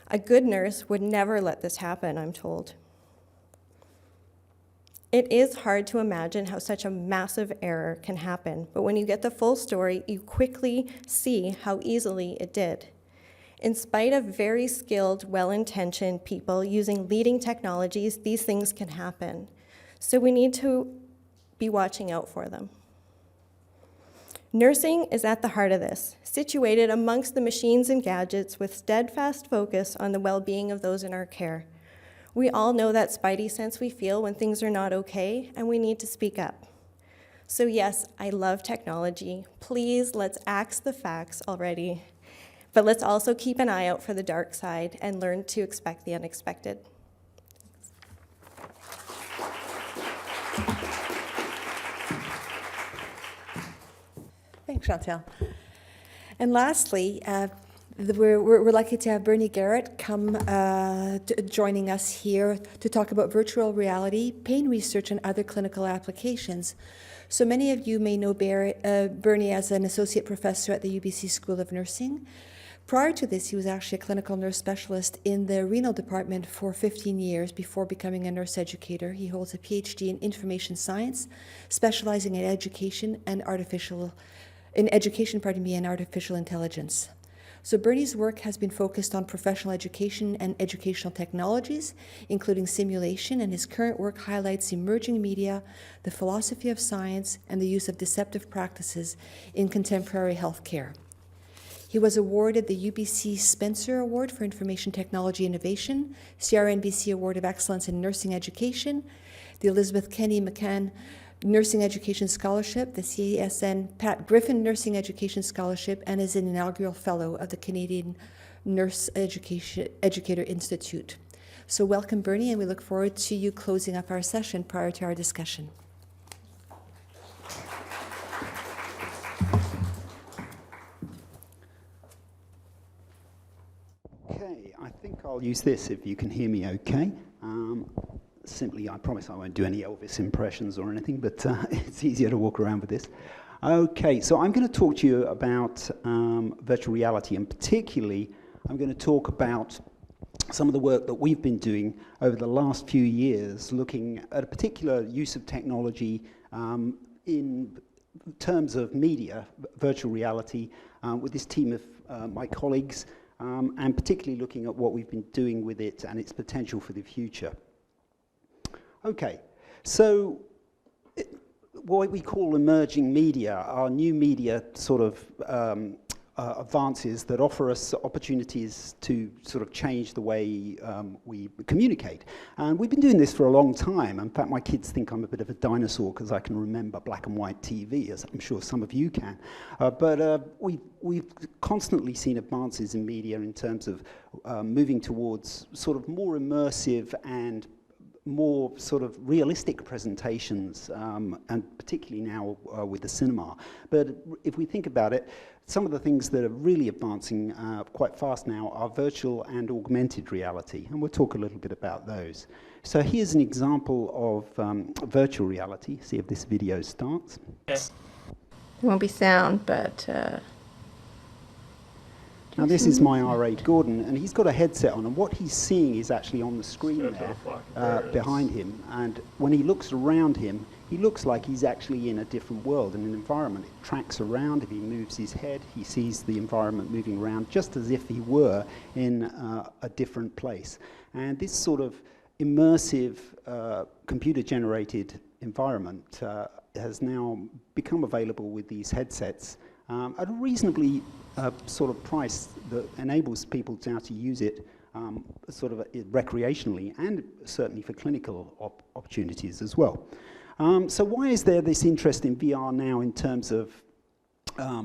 A good nurse would never let this happen, I'm told. It is hard to imagine how such a massive error can happen, but when you get the full story, you quickly see how easily it did. In spite of very skilled, well-intentioned people using leading technologies, these things can happen. So we need to be watching out for them. Nursing is at the heart of this, situated amongst the machines and gadgets with steadfast focus on the well-being of those in our care. We all know that spidey sense we feel when things are not okay, and we need to speak up. So yes, I love technology. Please, let's axe the facts already. But let's also keep an eye out for the dark side and learn to expect the unexpected. Thanks, Chantal. And lastly, we're lucky to have Burnie Garrett come joining us here to talk about virtual reality, pain research, and other clinical applications. So many of you may know Burnie as an associate professor at the UBC School of Nursing. Prior to this, he was actually a clinical nurse specialist in the renal department for 15 years before becoming a nurse educator. He holds a PhD in information science, specializing in education and artificial intelligence. So Burnie's work has been focused on professional education and educational technologies, including simulation, and his current work highlights emerging media, the philosophy of science, and the use of deceptive practices in contemporary healthcare. He was awarded the UBC Spencer Award for Information Technology Innovation, CRNBC Award of Excellence in Nursing Education, the Elizabeth Kenny McCann Nursing Education Scholarship, the CSN Pat Griffin Nursing Education Scholarship, and is an inaugural fellow of the Canadian Nurse Educator Institute. So welcome, Burnie, and we look forward to you closing up our session prior to our discussion. I'll use this if you can hear me okay. Simply, I promise I won't do any Elvis impressions or anything, but it's easier to walk around with this. Okay, so I'm going to talk to you about virtual reality, and particularly I'm going to talk about some of the work that we've been doing over the last few years, looking at a particular use of technology in terms of media, virtual reality, with this team of my colleagues, and particularly looking at what we've been doing with it and its potential for the future. Okay, so what we call emerging media are new media sort of advances that offer us opportunities to sort of change the way we communicate. And we've been doing this for a long time. In fact, my kids think I'm a bit of a dinosaur because I can remember black and white TV, as I'm sure some of you can. But we've constantly seen advances in media in terms of moving towards sort of more immersive and more sort of realistic presentations, and particularly now with the cinema. But if we think about it, some of the things that are really advancing quite fast now are virtual and augmented reality, and we'll talk a little bit about those. So here's an example of virtual reality. See if this video starts. There won't be sound, but... Now this is my R8 Gordon, and he's got a headset on, and what he's seeing is actually on the screen there behind him. And when he looks around him, he looks like he's actually in a different world, in an environment. It tracks around. If he moves his head, he sees the environment moving around, just as if he were in a different place. And this sort of immersive, computer-generated environment has now become available with these headsets at a reasonably sort of price that enables people now to use it sort of recreationally and certainly for clinical opportunities as well. So why is there this interest in VR now in terms of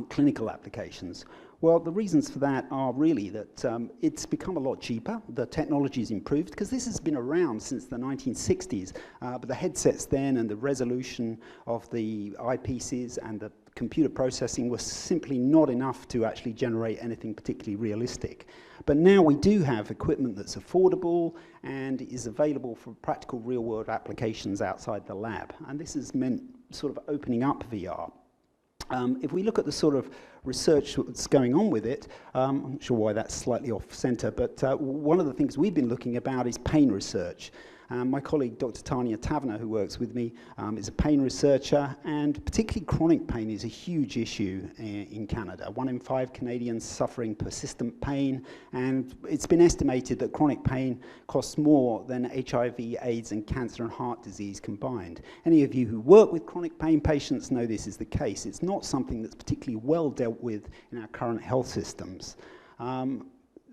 clinical applications? Well, the reasons for that are really that it's become a lot cheaper, the technology's improved, because this has been around since the 1960s, but the headsets then and the resolution of the eyepieces and the computer processing was simply not enough to actually generate anything particularly realistic. But now we do have equipment that's affordable and is available for practical real-world applications outside the lab, and this has meant sort of opening up VR. If we look at the sort of research that's going on with it, I'm not sure why that's slightly off center, but one of the things we've been looking about is pain research. My colleague, Dr. Tanya Taverner, who works with me, is a pain researcher, and particularly chronic pain is a huge issue in Canada. 1 in 5 Canadians suffering persistent pain, and it's been estimated that chronic pain costs more than HIV, AIDS, and cancer and heart disease combined. Any of you who work with chronic pain patients know this is the case. It's not something that's particularly well dealt with in our current health systems.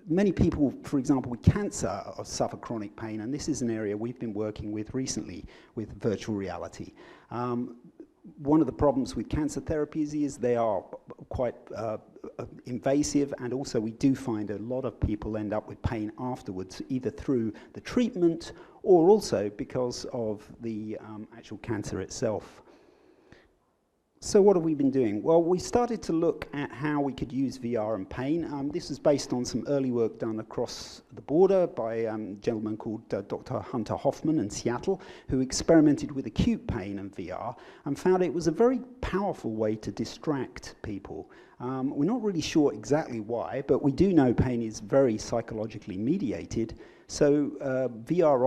Many people, for example, with cancer suffer chronic pain, and this is an area we've been working with recently with virtual reality. One of the problems with cancer therapies is they are quite invasive, and also we do find a lot of people end up with pain afterwards, either through the treatment or also because of the actual cancer itself. So what have we been doing? Well, we started to look at how we could use VR and pain. This is based on some early work done across the border by a gentleman called Dr. Hunter Hoffman in Seattle, who experimented with acute pain and VR and found it was a very powerful way to distract people. We're not really sure exactly why, but we do know pain is very psychologically mediated. So VR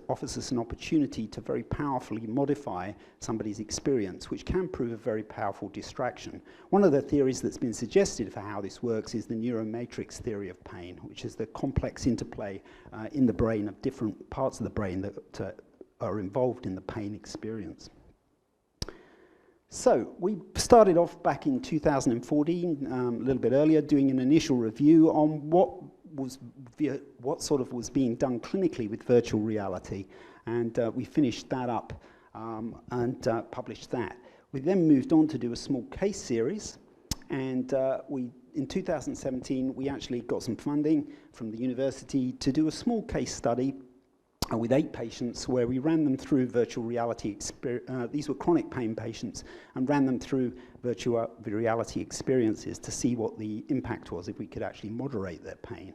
offers us an opportunity to very powerfully modify somebody's experience, which can prove a very powerful distraction. One of the theories that's been suggested for how this works is the Neuro-Matrix theory of pain, which is the complex interplay in the brain of different parts of the brain that are involved in the pain experience. So we started off back in 2014, a little bit earlier, doing an initial review on what sort of was being done clinically with virtual reality, and we finished that up and published that. We then moved on to do a small case series, and in 2017 we actually got some funding from the university to do a small case study with 8 patients where we ran them through virtual reality these were chronic pain patients, and ran them through virtual reality experiences to see what the impact was if we could actually moderate their pain.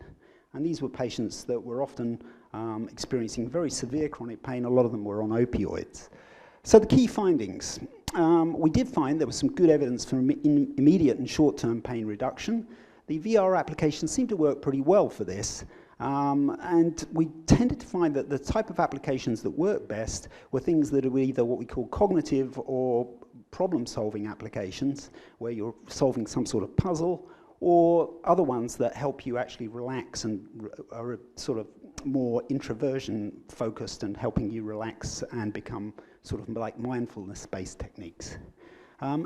And these were patients that were often experiencing very severe chronic pain. A lot of them were on opioids. So the key findings. We did find there was some good evidence for immediate and short-term pain reduction. The VR applications seemed to work pretty well for this. And we tended to find that the type of applications that work best were things that are either what we call cognitive or problem-solving applications, where you're solving some sort of puzzle, or other ones that help you actually relax and are sort of more introversion focused and helping you relax and become sort of like mindfulness-based techniques.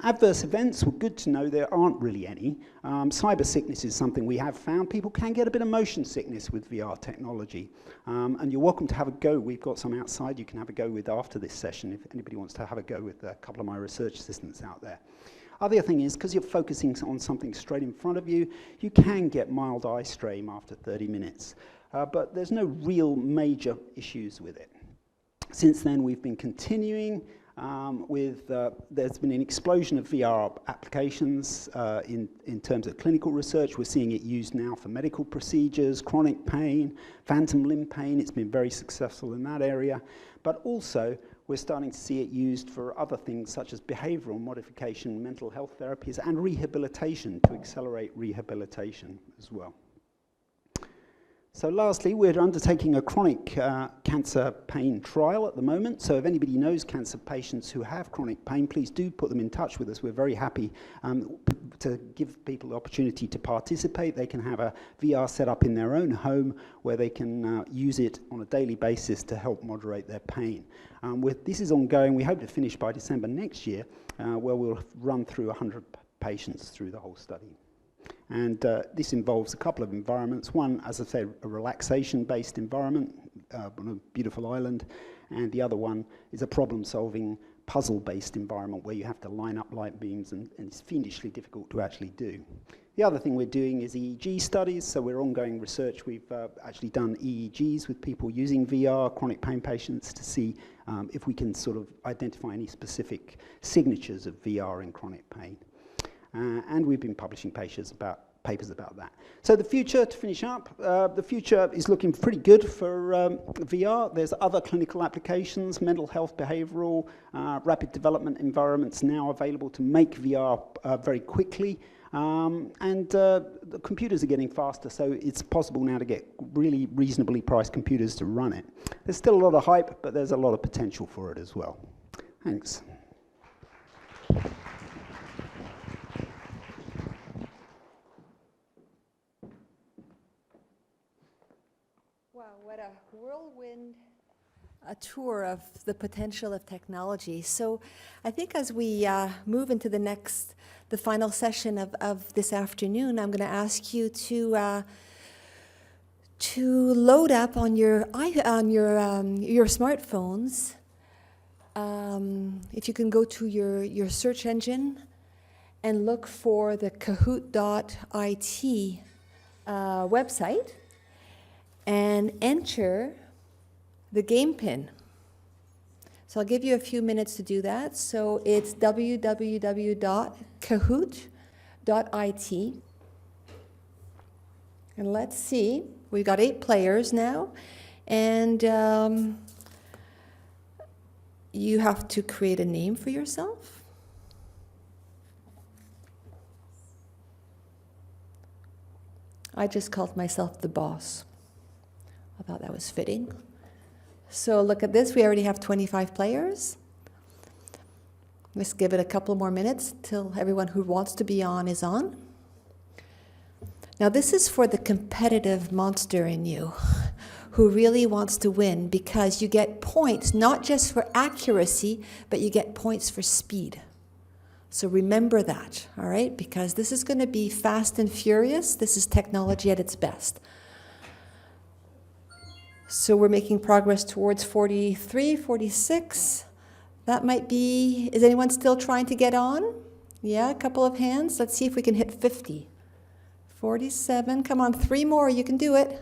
Adverse events were good to know. There aren't really any. Cyber sickness is something we have found. People can get a bit of motion sickness with VR technology. And you're welcome to have a go. We've got some outside you can have a go with after this session if anybody wants to have a go with a couple of my research assistants out there. Other thing is, because you're focusing on something straight in front of you, you can get mild eye strain after 30 minutes. But there's no real major issues with it. Since then, we've been continuing there's been an explosion of VR applications in terms of clinical research. We're seeing it used now for medical procedures, chronic pain, phantom limb pain. It's been very successful in that area. But also, we're starting to see it used for other things such as behavioral modification, mental health therapies, and rehabilitation to accelerate rehabilitation as well. So lastly, we're undertaking a chronic cancer pain trial at the moment. So if anybody knows cancer patients who have chronic pain, please do put them in touch with us. We're very happy to give people the opportunity to participate. They can have a VR set up in their own home where they can use it on a daily basis to help moderate their pain. This is ongoing. We hope to finish by December next year, where we'll run through 100 patients through the whole study. And this involves a couple of environments. One, as I said, a relaxation-based environment on a beautiful island. And the other one is a problem-solving, puzzle-based environment where you have to line up light beams, and it's fiendishly difficult to actually do. The other thing we're doing is Eeg studies. So we're ongoing research. We've actually done EEGs with people using VR, chronic pain patients, to see if we can sort of identify any specific signatures of VR in chronic pain. And we've been publishing papers about that. So the future, to finish up, the future is looking pretty good for VR. There's other clinical applications, mental health, behavioral, rapid development environments now available to make VR very quickly. The computers are getting faster, so it's possible now to get really reasonably priced computers to run it. There's still a lot of hype, but there's a lot of potential for it as well. Thanks. Wow, what a whirlwind tour of the potential of technology. So I think as we move into the final session of this afternoon, I'm going to ask you to load up on your smartphones. If you can go to your search engine and look for the Kahoot.it website and enter the game pin. So I'll give you a few minutes to do that. So it's www.kahoot.it. And let's see, we've got 8 players now. And you have to create a name for yourself. I just called myself the boss. I thought that was fitting. So look at this, we already have 25 players. Let's give it a couple more minutes till everyone who wants to be on is on. Now this is for the competitive monster in you who really wants to win, because you get points not just for accuracy, but you get points for speed. So remember that, all right? Because this is going to be fast and furious. This is technology at its best. So we're making progress towards 43, 46. That might be, is anyone still trying to get on? Yeah, a couple of hands. Let's see if we can hit 50. 47, come on, 3 more, you can do it.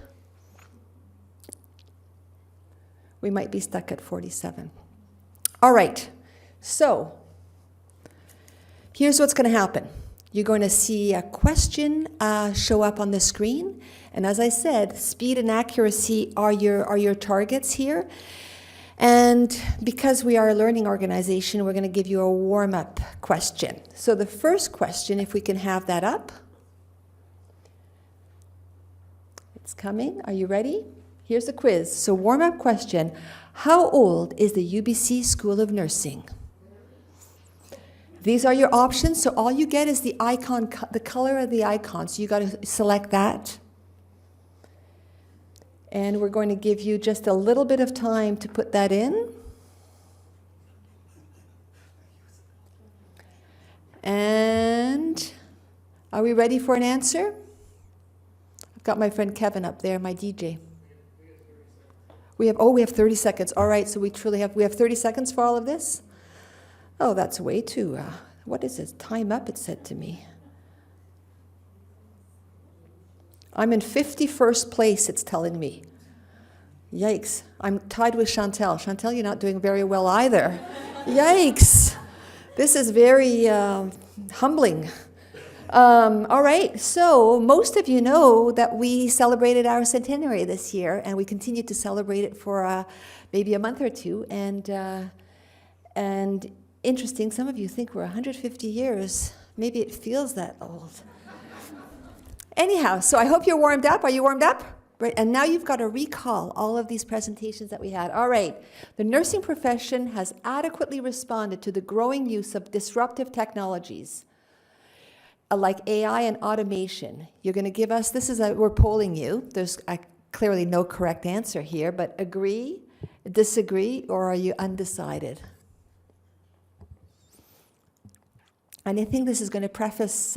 We might be stuck at 47. All right, so here's what's going to happen. You're going to see a question show up on the screen. And as I said, speed and accuracy are your targets here. And because we are a learning organization, we're going to give you a warm-up question. So the first question, if we can have that up. It's coming. Are you ready? Here's the quiz. So warm-up question. How old is the UBC School of Nursing? These are your options. So all you get is the icon, the color of the icon. So you got to select that. And we're going to give you just a little bit of time to put that in. And are we ready for an answer? I've got my friend Kevin up there, my DJ. We have 30 seconds. All right, so we have 30 seconds for all of this? Oh, that's way too, what is this? Time up, it said to me. I'm in 51st place, it's telling me. Yikes. I'm tied with Chantel. Chantel, you're not doing very well either. Yikes. This is very humbling. All right, so most of you know that we celebrated our centenary this year, and we continue to celebrate it for maybe a month or two. And interesting, some of you think we're 150 years. Maybe it feels that old. Anyhow, so I hope you're warmed up. Are you warmed up? Right, and now you've got to recall all of these presentations that we had. All right, the nursing profession has adequately responded to the growing use of disruptive technologies like AI and automation. You're going to give us, we're polling you. There's clearly no correct answer here, but agree, disagree, or are you undecided? And I think this is going to preface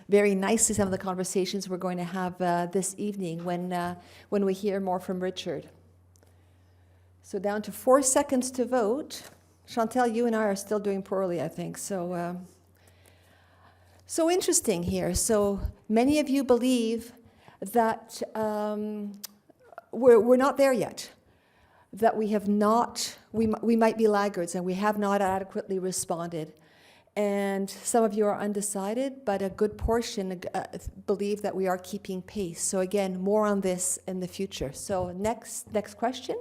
very nicely some of the conversations we're going to have this evening when we hear more from Richard. So down to 4 seconds to vote. Chantel, you and I are still doing poorly, I think. So interesting here. So many of you believe that we're not there yet, that we have not, we might be laggards and we have not adequately responded. And some of you are undecided, but a good portion believe that we are keeping pace. So again, more on this in the future. So next question.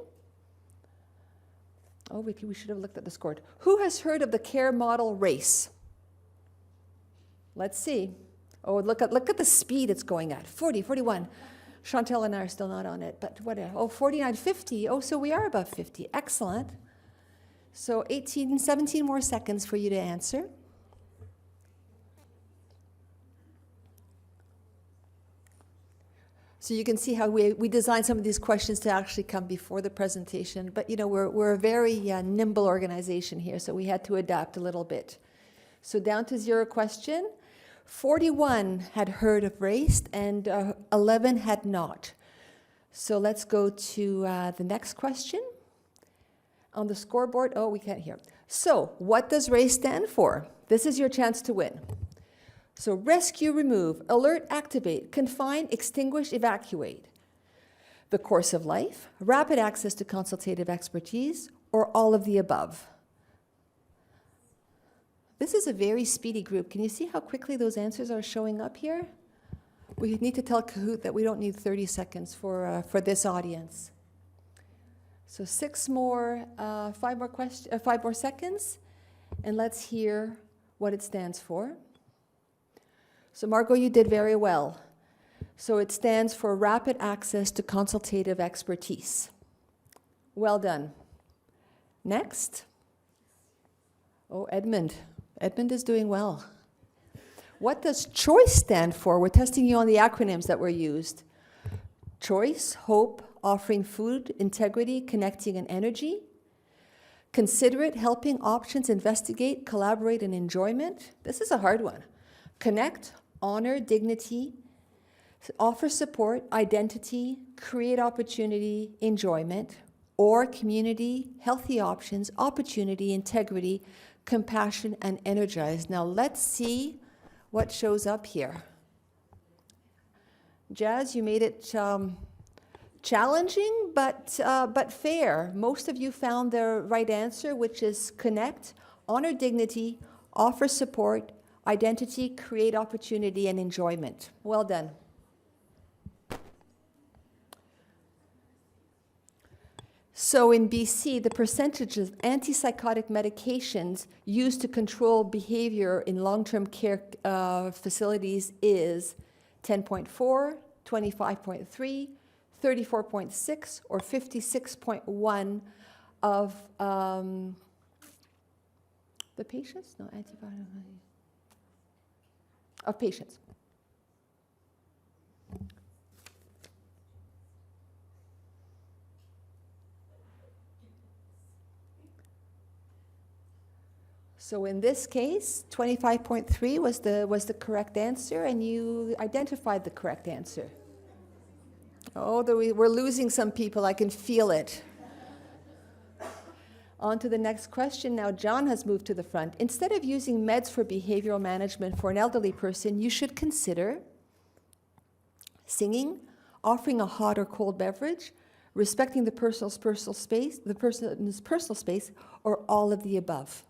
Oh, we should have looked at the score. Who has heard of the care model race? Let's see. Oh, look at the speed it's going at. 40, 41. Chantel and I are still not on it, but whatever. Oh, 49, 50. Oh, so we are above 50. Excellent. So 17 more seconds for you to answer. So you can see how we designed some of these questions to actually come before the presentation. But, you know, we're a very nimble organization here, so we had to adapt a little bit. So down to 0 question. 41 had heard of RACE, and 11 had not. So let's go to the next question. On the scoreboard, oh, we can't hear. So what does RACE stand for? This is your chance to win. So rescue, remove, alert, activate, confine, extinguish, evacuate. The course of life, rapid access to consultative expertise, or all of the above. This is a very speedy group. Can you see how quickly those answers are showing up here? We need to tell Kahoot that we don't need 30 seconds for this audience. So 5 more seconds, and let's hear what it stands for. So Margot, you did very well. So it stands for Rapid Access to Consultative Expertise. Well done. Next. Oh, Edmund. Edmund is doing well. What does CHOICE stand for? We're testing you on the acronyms that were used. Choice, hope, offering food, integrity, connecting, and energy. Considerate, helping, options, investigate, collaborate, and enjoyment. This is a hard one. Connect, honor, dignity, offer support, identity, create opportunity, enjoyment, or community, healthy options, opportunity, integrity, compassion, and energize. Now let's see what shows up here. Jazz, you made it challenging, but fair. Most of you found the right answer, which is connect, honor dignity, offer support, identity, create opportunity, and enjoyment. Well done. So in BC, the percentage of antipsychotic medications used to control behavior in long-term care facilities is 10.4, 25.3, 34.6, or 56.1 of the patients? No, antibiotic. Of patients. So in this case, 25.3 was the correct answer, and you identified the correct answer. Oh, we're losing some people. I can feel it. On to the next question. Now, John has moved to the front. Instead of using meds for behavioral management for an elderly person, you should consider singing, offering a hot or cold beverage, respecting the person's personal space, or all of the above.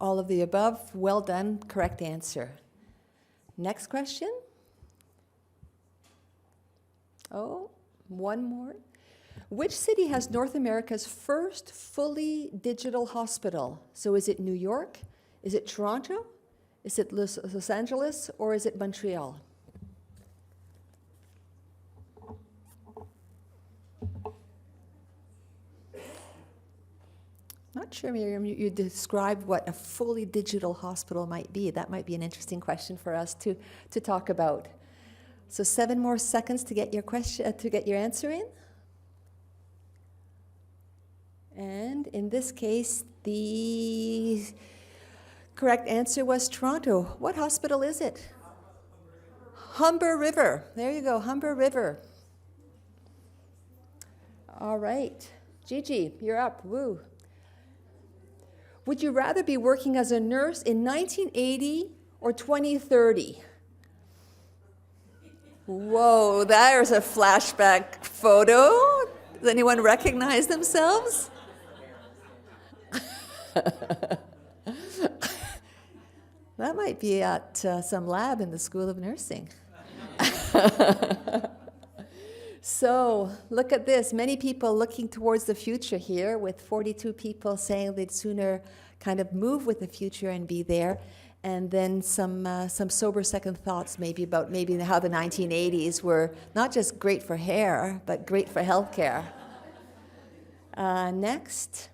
All of the above, well done, correct answer. Next question. Oh, one more. Which city has North America's first fully digital hospital? So is it New York? Is it Toronto? Is it Los Angeles? Or is it Montreal? Not sure, Miriam, you described what a fully digital hospital might be. That might be an interesting question for us to talk about. So 7 more seconds to get your question, to get your answer in. And in this case, the correct answer was Toronto. What hospital is it? Humber River. There you go, Humber River. All right. Gigi, you're up. Woo. Would you rather be working as a nurse in 1980 or 2030? Whoa, there's a flashback photo. Does anyone recognize themselves? That might be at some lab in the School of Nursing. So look at this, many people looking towards the future here, with 42 people saying they'd sooner kind of move with the future and be there, and then some sober second thoughts maybe about how the 1980s were not just great for hair, but great for healthcare. Next.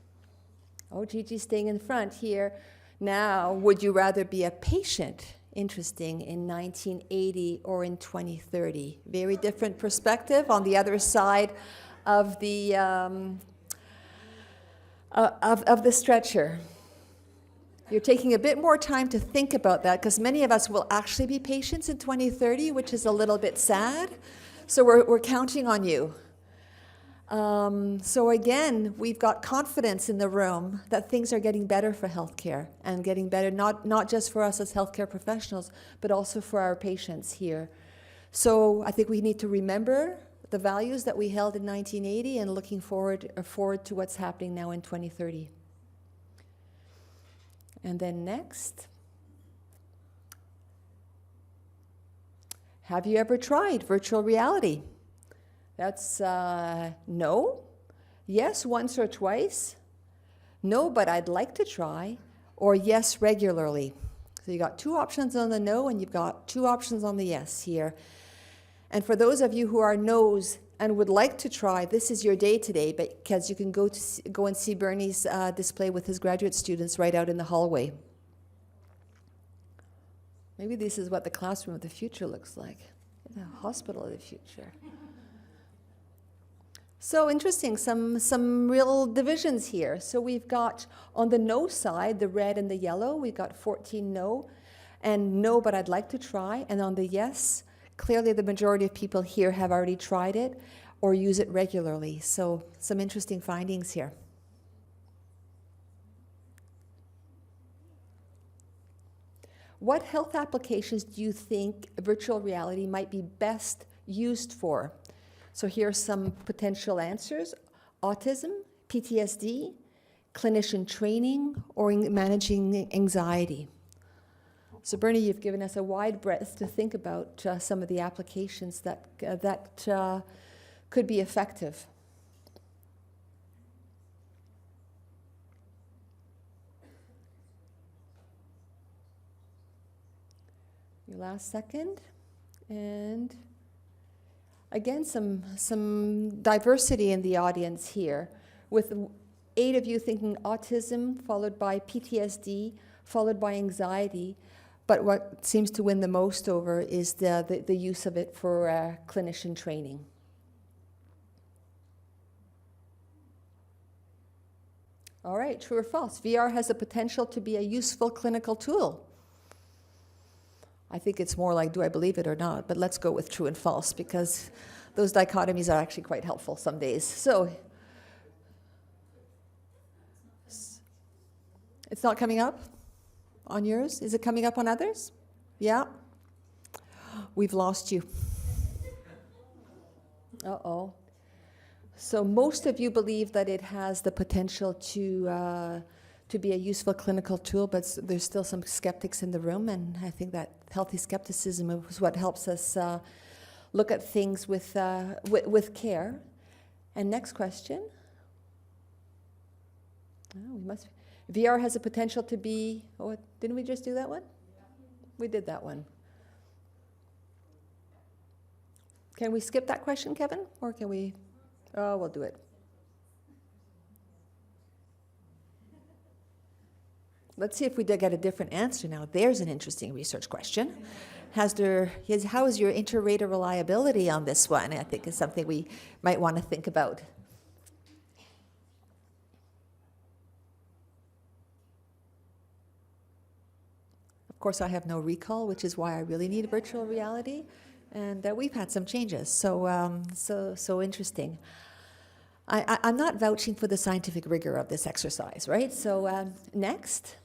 Oh, Gigi's staying in front here. Now, would you rather be a patient? Interesting, in 1980 or in 2030. Very different perspective on the other side of the of the stretcher. You're taking a bit more time to think about that, because many of us will actually be patients in 2030, which is a little bit sad. So we're counting on you. So again, we've got confidence in the room that things are getting better for healthcare, and getting better not just for us as healthcare professionals, but also for our patients here. So I think we need to remember the values that we held in 1980 and looking forward to what's happening now in 2030. And then next. Have you ever tried virtual reality? That's no. Yes, once or twice. No, but I'd like to try. Or yes, regularly. So you got 2 options on the no, and you've got 2 options on the yes here. And for those of you who are no's and would like to try, this is your day today, because you can go and see Burnie's display with his graduate students right out in the hallway. Maybe this is what the classroom of the future looks like. The hospital of the future. So interesting, some real divisions here. So we've got on the no side, the red and the yellow, we've got 14 no, and no, but I'd like to try. And on the yes, clearly the majority of people here have already tried it or use it regularly. So some interesting findings here. What health applications do you think virtual reality might be best used for? So here are some potential answers: autism, PTSD, clinician training, or managing anxiety. So Burnie, you've given us a wide breadth to think about some of the applications that could be effective. Your last second, and again, some diversity in the audience here, with 8 of you thinking autism, followed by PTSD, followed by anxiety. But what seems to win the most over is the use of it for clinician training. All right, true or false? VR has the potential to be a useful clinical tool. I think it's more like, do I believe it or not? But let's go with true and false, because those dichotomies are actually quite helpful some days. So, it's not coming up on yours? Is it coming up on others? Yeah? We've lost you. Uh-oh. So most of you believe that it has the potential to be a useful clinical tool, but there's still some skeptics in the room, and I think that healthy skepticism is what helps us look at things with care. And next question. Oh, VR has a potential to be, oh, didn't we just do that one? We did that one. Can we skip that question, Kevin? Or can we, oh, we'll do it. Let's see if we did get a different answer now. There's an interesting research question. How is your inter-rater reliability on this one? I think is something we might want to think about. Of course, I have no recall, which is why I really need virtual reality. And we've had some changes, so interesting. I'm not vouching for the scientific rigor of this exercise, right? So next.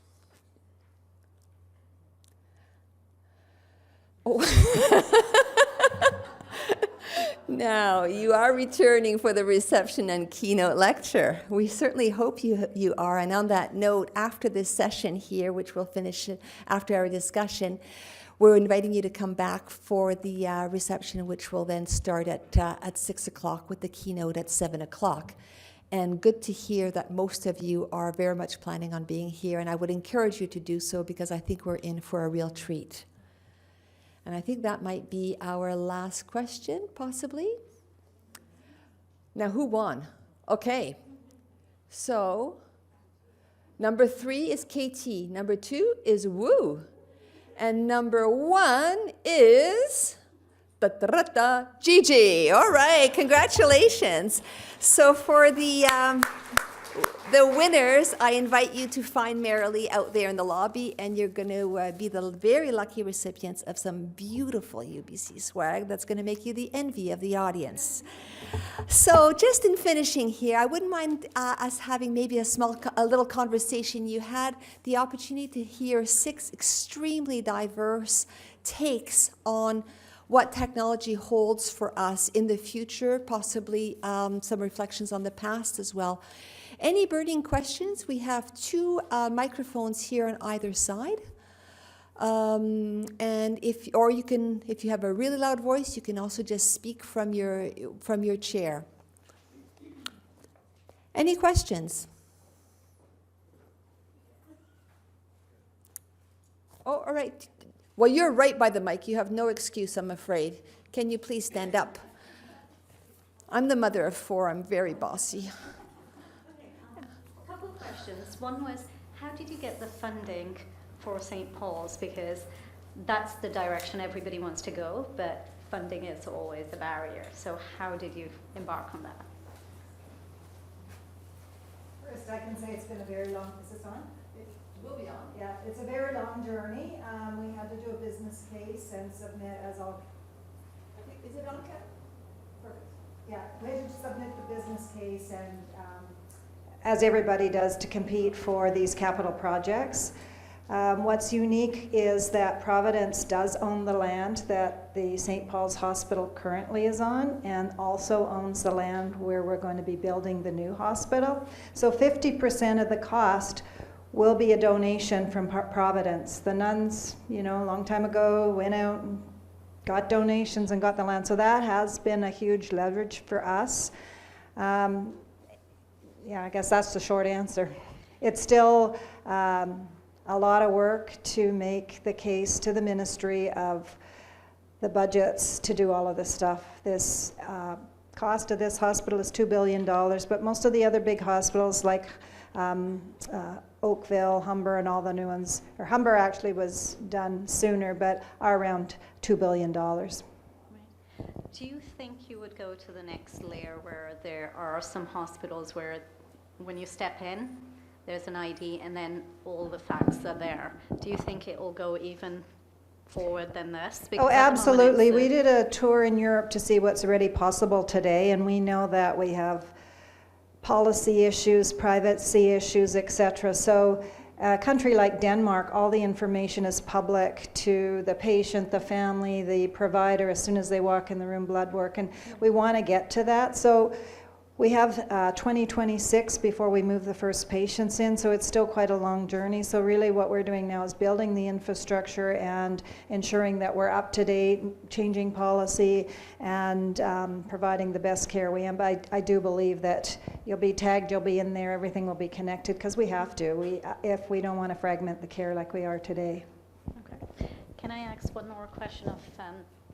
Oh. Now, you are returning for the reception and keynote lecture. We certainly hope you are. And on that note, after this session here, which we'll finish after our discussion, we're inviting you to come back for the reception, which will then start at 6 o'clock with the keynote at 7 o'clock. And good to hear that most of you are very much planning on being here, and I would encourage you to do so because I think we're in for a real treat. And I think that might be our last question, possibly. Now, who won? Okay. So, number 3 is KT. Number 2 is Woo. And number 1 is Gigi. All right, congratulations. So for the winners, I invite you to find Marilee out there in the lobby, and you're going to be the very lucky recipients of some beautiful UBC swag that's going to make you the envy of the audience. So just in finishing here, I wouldn't mind us having maybe a little conversation. You had the opportunity to hear 6 extremely diverse takes on what technology holds for us in the future, possibly some reflections on the past as well. Any burning questions? We have 2 microphones here on either side. And if you have a really loud voice, you can also just speak from your chair. Any questions? Oh, all right. Well, you're right by the mic. You have no excuse, I'm afraid. Can you please stand up? I'm the mother of 4. I'm very bossy. A couple of questions. One was, how did you get the funding for St. Paul's? Because that's the direction everybody wants to go, but funding is always a barrier. So how did you embark on that? First, I can say it's been a very long, is this on? It will be on. Yeah, it's a very long journey. We had to do a business case and submit as all. Is it on, Kat? Perfect. Yeah, we had to submit the business case and as everybody does to compete for these capital projects. What's unique is that Providence does own the land that the St. Paul's Hospital currently is on, and also owns the land where we're going to be building the new hospital. So 50% of the cost will be a donation from Providence. The nuns, a long time ago went out and got donations and got the land. So that has been a huge leverage for us. I guess that's the short answer. It's still a lot of work to make the case to the ministry of the budgets to do all of this stuff. This cost of this hospital is $2 billion, but most of the other big hospitals like Oakville, Humber, and all the new ones, or Humber actually was done sooner, but are around $2 billion. Right. Do you think you would go to the next layer where there are some hospitals where when you step in, there's an ID and then all the facts are there? Do you think it will go even forward than this? Because Oh, absolutely. We did a tour in Europe to see what's already possible today, and we know that we have policy issues, privacy issues, etc. So a country like Denmark, all the information is public to the patient, the family, the provider, as soon as they walk in the room, blood work, and we want to get to that. So we have 2026 before we move the first patients in, so it's still quite a long journey. So really what we're doing now is building the infrastructure and ensuring that we're up to date, changing policy, and providing the best care we can. But I do believe that you'll be tagged, you'll be in there, everything will be connected, because we have to, if we don't want to fragment the care like we are today. Okay. Can I ask one more question of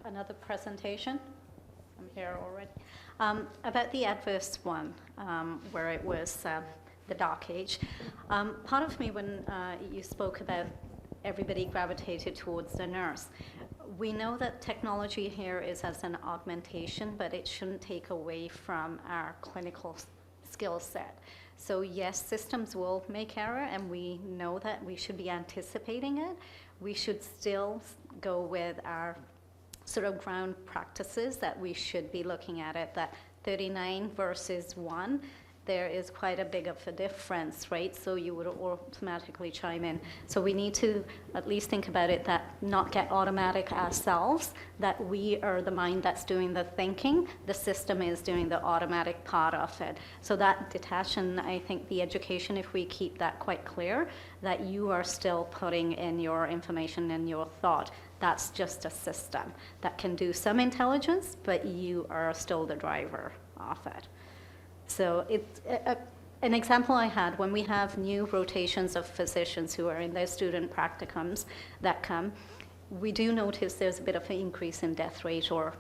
another presentation? I'm here already. About the adverse one, where it was the dark age. Part of me, when you spoke about everybody gravitated towards the nurse, we know that technology here is as an augmentation, but it shouldn't take away from our clinical skill set. So yes, systems will make error, and we know that we should be anticipating it. We should still go with our sort of ground practices that we should be looking at it, that 39 versus 1, there is quite a big of a difference, right? So you would automatically chime in. So we need to at least think about it, that not get automatic ourselves, that we are the mind that's doing the thinking, the system is doing the automatic part of it. So that detachment, I think the education, if we keep that quite clear, that you are still putting in your information and your thought, that's just a system that can do some intelligence, but you are still the driver of it. So it's an example I had, when we have new rotations of physicians who are in their student practicums that come, we do notice there's a bit of an increase in death rate or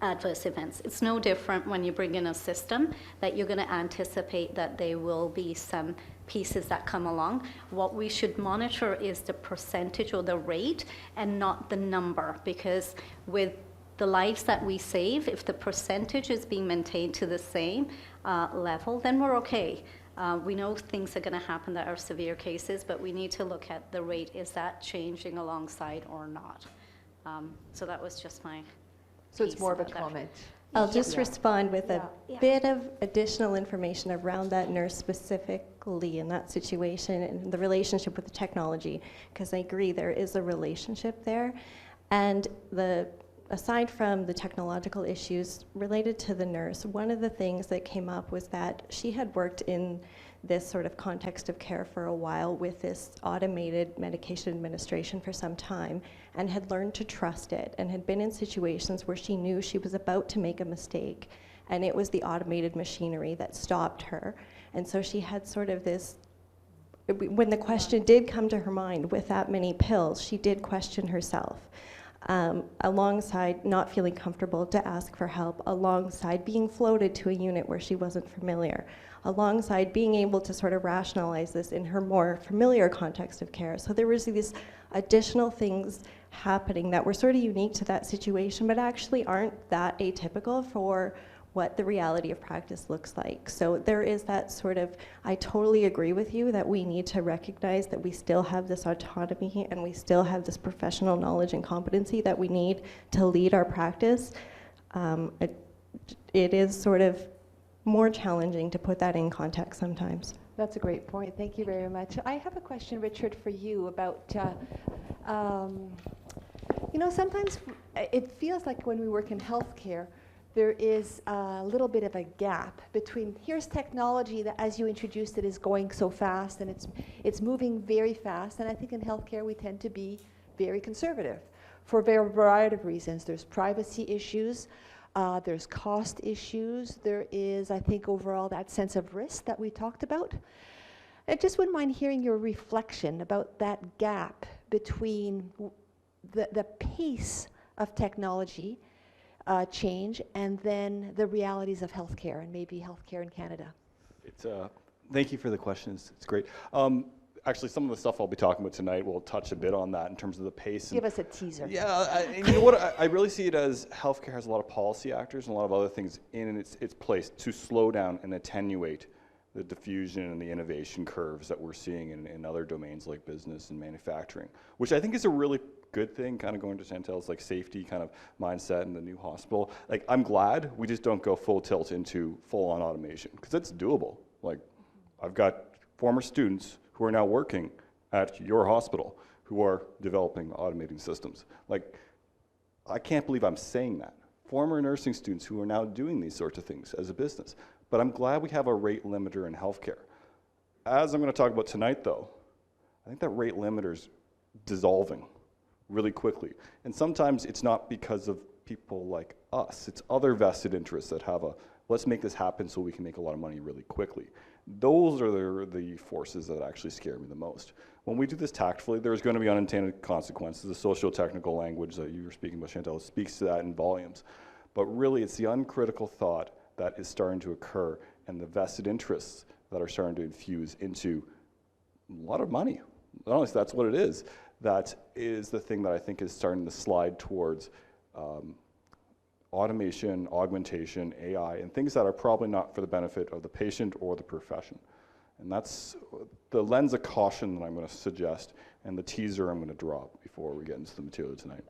adverse events. It's no different when you bring in a system that you're going to anticipate that there will be some pieces that come along. What we should monitor is the percentage or the rate and not the number, because with the lives that we save, if the percentage is being maintained to the same level, then we're okay. We know things are going to happen that are severe cases, but we need to look at the rate. Is that changing alongside or not? So that was just my So it's more of a comment. I'll just respond with a bit of additional information around that nurse specifically in that situation and the relationship with the technology, because I agree there is a relationship there. And aside from the technological issues related to the nurse, one of the things that came up was that she had worked in this sort of context of care for a while with this automated medication administration for some time, and had learned to trust it, and had been in situations where she knew she was about to make a mistake, and it was the automated machinery that stopped her. And so she had sort of this, when the question did come to her mind with that many pills, she did question herself. Alongside not feeling comfortable to ask for help, alongside being floated to a unit where she wasn't familiar, alongside being able to sort of rationalize this in her more familiar context of care. So there was these additional things happening that were sort of unique to that situation, but actually aren't that atypical for what the reality of practice looks like. So there is that sort of, I totally agree with you that we need to recognize that we still have this autonomy and we still have this professional knowledge and competency that we need to lead our practice. It is sort of more challenging to put that in context sometimes. That's a great point. Thank you very much. I have a question, Richard, for you about, sometimes it feels like when we work in healthcare, there is a little bit of a gap between here's technology that, as you introduced it, is going so fast and it's moving very fast. And I think in healthcare we tend to be very conservative for a variety of reasons. There's privacy issues. There's cost issues. There is, I think, overall that sense of risk that we talked about. I just wouldn't mind hearing your reflection about that gap between the pace of technology change and then the realities of healthcare and maybe healthcare in Canada. Thank you for the questions. It's great. Actually, some of the stuff I'll be talking about tonight will touch a bit on that in terms of the pace. Give us a teaser. Yeah, and you know what? I really see it as healthcare has a lot of policy actors and a lot of other things in its place to slow down and attenuate the diffusion and the innovation curves that we're seeing in other domains like business and manufacturing, which I think is a really good thing, kind of going to Chantel's like safety kind of mindset in the new hospital. Like, I'm glad we just don't go full tilt into full-on automation, because it's doable. Like, I've got former students who are now working at your hospital who are developing automating systems. Like, I can't believe I'm saying that. Former nursing students who are now doing these sorts of things as a business. But I'm glad we have a rate limiter in healthcare. As I'm going to talk about tonight, though, I think that rate limiter's dissolving really quickly. And sometimes it's not because of people like us. It's other vested interests that have let's make this happen so we can make a lot of money really quickly. Those are the forces that actually scare me the most. When we do this tactfully, there's going to be unintended consequences. The socio-technical language that you were speaking about, Chantel, speaks to that in volumes. But really, it's the uncritical thought that is starting to occur and the vested interests that are starting to infuse into a lot of money. Not only that's what it is, that is the thing that I think is starting to slide towards automation, augmentation, AI, and things that are probably not for the benefit of the patient or the profession. And that's the lens of caution that I'm going to suggest and the teaser I'm going to drop before we get into the material tonight.